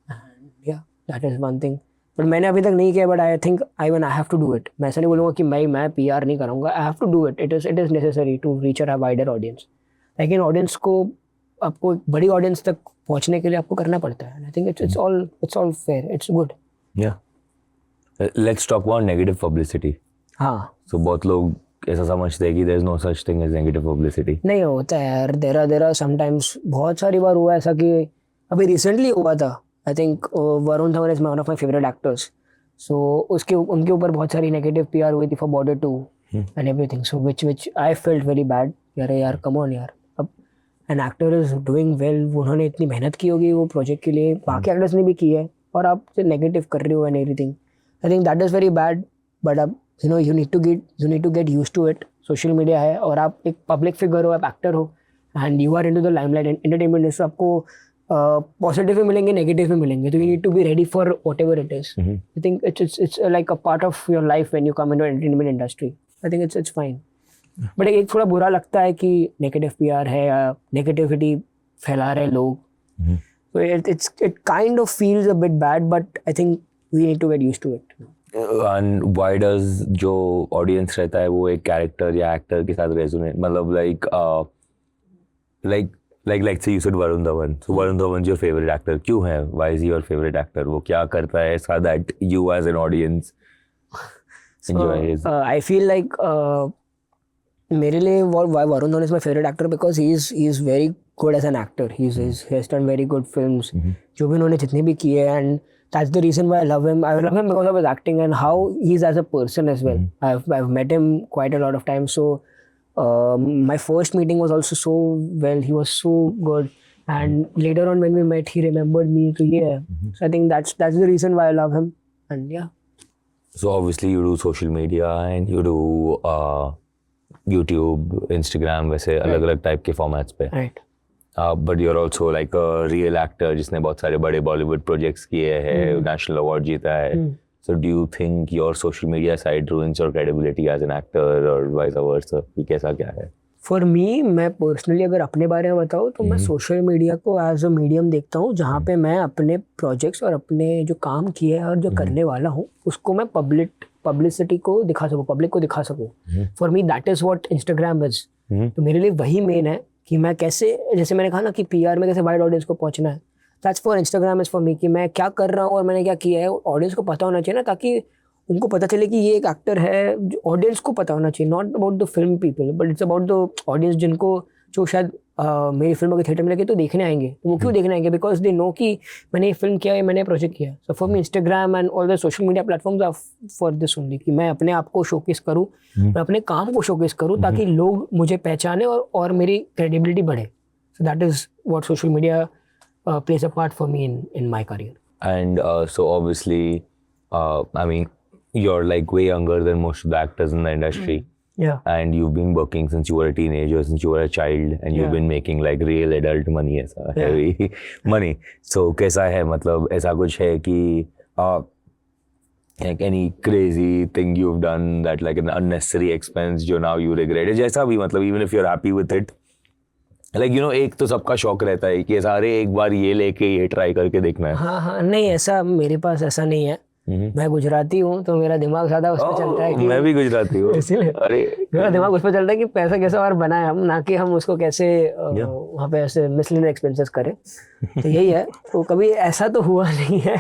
एंड या that is one thing. But मैंने अभी तक नहीं किया, but I think I have to do it. मैं ऐसा नहीं बोलूँगा कि मैं PR नहीं करूँगा. I have to do it. It is necessary to reach a wider audience. लेकिन ऑडियंस को आपको बड़ी ऑडियंस तक पहुँचने के लिए आपको करना पड़ता है. I think it's all fair. It's good. या Let's talk about negative publicity. हाँ So बहुत लोग ऐसा समझते हैं कि there is no such thing as negative publicity. नहीं होता है यार, देरा समटाइम्स बहुत सारी बार हुआ ऐसा कि अभी रिसेंटली हुआ था. I think Varun Dhawan is one of my favourite actors. So उसके उनके ऊपर बहुत सारी नेगेटिव PR हुई थी for Border 2 and everything. So which I felt very bad. यार कम ऑन यार, अब an actor is doing well, उन्होंने इतनी मेहनत की होगी वो प्रोजेक्ट के लिए, बाकी एक्टर्स ने भी की है, और आप नेगेटिव कर रहे हो and everything. I think that is very bad. But अब you need to get used to it. Social media है और आप एक पब्लिक फिगर हो, आप एक्टर हो and you are into the limelight entertainment industry. आपको पॉजिटिव भी मिलेंगे, नेगेटिव भी मिलेंगे, तो you need to be ready for whatever it is. I think it's like a part of your life when you come into entertainment industry. I think it's fine. But एक थोड़ा बुरा लगता है कि नेगेटिव PR है या negativity फैला रहे लोग. So it kind of feels a bit bad, but I think we need to get used to it. And why does जो audience रहता है वो एक character या actor के साथ resonate? मतलब like say you said Varun Dhawan. So Varun Dhawan is your favorite actor. क्यों है? Why is he your favorite actor? वो क्या करता है ऐसा that you as an audience enjoy his? I feel like मेरे लिए why Varun Dhawan is my favorite actor because he is very good as an actor. He has done very good films. जो भी उन्होंने जितने भी किए, and that's the reason why I love him. I love him because of his acting and how he's as a person as well. I've met him quite a lot of times. So my first meeting was also so well. He was so good. And later on when we met, he remembered me. So yeah. So I think that's the reason why I love him. And yeah. So obviously you do social media and you do YouTube, Instagram, वैसे अलग-अलग type के formats पे. Right. But you're also like a real actor जिसने बहुत सारे बड़े Bollywood projects किए हैं, national award जीता है. So do you think your social media side ruins your credibility as an actor or vice versa? कि कैसा क्या है? For me, मैं पर्सनली अगर अपने बारे में बताऊँ तो मैं सोशल मीडिया को एज अ मीडियम देखता हूँ जहाँ पे मैं अपने प्रोजेक्ट्स और अपने जो काम किए हैं और जो करने वाला हूँ उसको मैं पब्लिसिटी को दिखा सकूँ, पब्लिक को दिखा सकूँ. For me that is what Instagram is. तो मेरे लिए वही मेन है कि मैं कैसे, जैसे मैंने कहा ना कि PR में कैसे वाइड ऑडियंस को पहुँचना है. That's for Instagram is for me कि मैं क्या कर रहा हूँ और मैंने क्या किया है ऑडियंस को पता होना चाहिए ना, ताकि उनको पता चले कि ये एक एक्टर है. ऑडियंस को पता होना चाहिए, not about the film people but it's about the audience जिनको जो शायद मेरी फिल्म अगर थिएटर में लगे तो देखने आएंगे. तो वो क्यों देखने आएंगे? बिकॉज दे नो कि मैंने ये फिल्म किया है, मैंने प्रोजेक्ट किया. So for me Instagram and all the social media platforms are for this only कि मैं अपने आप को शोकेस करूँ, मैं अपने काम को शोकेस करूँ ताकि लोग मुझे पहचाने और मेरी क्रेडिबिलिटी बढ़े. So that is what social media plays a part for me in my career. And so obviously, I mean, you're like way younger than most of the actors in the industry. Yeah. And you've been working since you were a teenager, since you were a child, and you've been making like real adult money, ऐसा heavy money. So कैसा है, मतलब ऐसा कुछ है कि like any crazy thing you've done that like an unnecessary expense जो now you regret, जैसा भी, मतलब even if you're happy with it. Like you know, एक तो सबका शौक रहता है कि सारे एक बार ये लेके ये ट्राई करके देखना है. हाँ, नहीं ऐसा मेरे पास ऐसा नहीं है. मैं गुजराती हूँ तो मेरा दिमाग ज़्यादा उस पर चलता है कि मैं भी गुजराती हूँ. इसीलिए अरे मेरा दिमाग उस पर चलता है कि पैसा कैसे और बनाए हम, ना कि हम उसको कैसे वहाँ पे ऐसे मिसलिनियर एक्सपेंसेस करें. तो यही है. तो कभी ऐसा तो हुआ नहीं है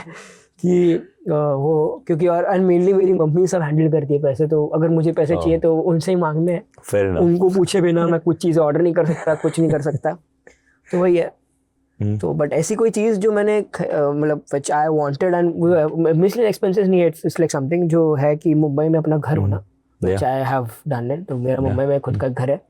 कि वो, क्योंकि और मेनली मेरी मम्मी सब हैंडल करती है पैसे. तो अगर मुझे पैसे चाहिए तो उनसे ही मांगने हैं. Fair enough. उनको पूछे बिना मैं कुछ चीज़ ऑर्डर नहीं कर सकता, कुछ नहीं कर सकता. तो वही है. तो बट ऐसी कोई चीज़ जो मैंने मतलब which I wanted and miscellaneous expenses नहीं है. इट्स लाइक समथिंग जो है कि मुंबई में अपना घर होना, which I have done it. तो मेरा मुंबई में खुद का घर है.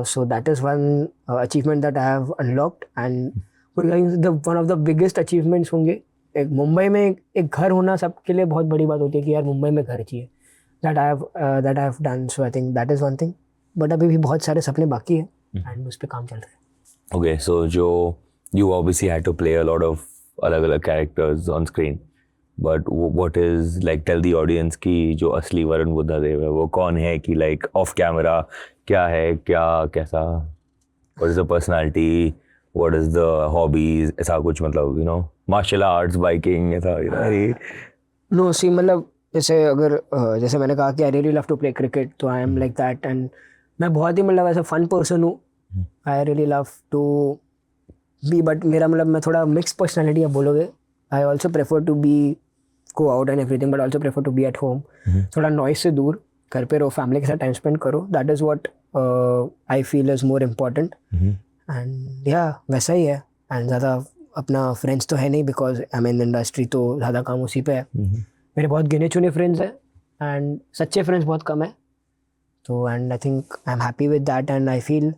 So that is one achievement that I have unlocked and one of the biggest achievements होंगे. एक मुंबई में एक घर होना सबके लिए बहुत बड़ी बात होती है कि यार मुंबई में घर चाहिए. That I have done. So I think that is one thing. But अभी भी बहुत सारे सपने बाकी है एंड उस पर काम चल रहा है. Okay, so जो you obviously had to play a lot of अलग-अलग characters on screen, but what is like, tell the audience कि जो असली वरुण बुद्धादेव है वो कौन है, कि like off camera क्या है, क्या कैसा, what is the personality, what is the hobbies, ऐसा कुछ, मतलब you know martial arts, biking, ऐसा No, see, मतलब जैसे अगर जैसे मैंने कहा कि I really love to play cricket, तो I am like that and मैं बहुत ही मतलब ऐसा फन पर्सन हूँ. I really love to be, but मेरा मतलब मैं थोड़ा मिक्स पर्सनैलिटी आप बोलोगे. I also prefer to be go out and everything, but also prefer to be at home. थोड़ा noise से दूर, घर पे रहो, family के साथ time spend करो. That is what I feel is more important. And yeah, वैसा ही है. And ज़्यादा अपना friends तो है नहीं because I'm in industry, तो ज़्यादा काम उसी पे है. मेरे बहुत गिने चुने friends हैं and सच्चे friends बहुत कम है. तो and I think I'm happy with that and I feel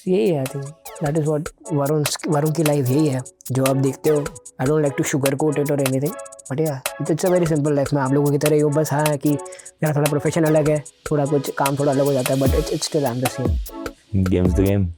यही है. I think that is what Varun की life यही है जो आप देखते हो. I don't like to sugarcoat it or anything, but yeah, it's a very simple life. मैं आप लोगों की तरह ही हूँ, बस हाँ कि मेरा थोड़ा प्रोफेशन अलग है, थोड़ा कुछ काम थोड़ा अलग हो जाता है, but it's still I'm the same. Game's the game.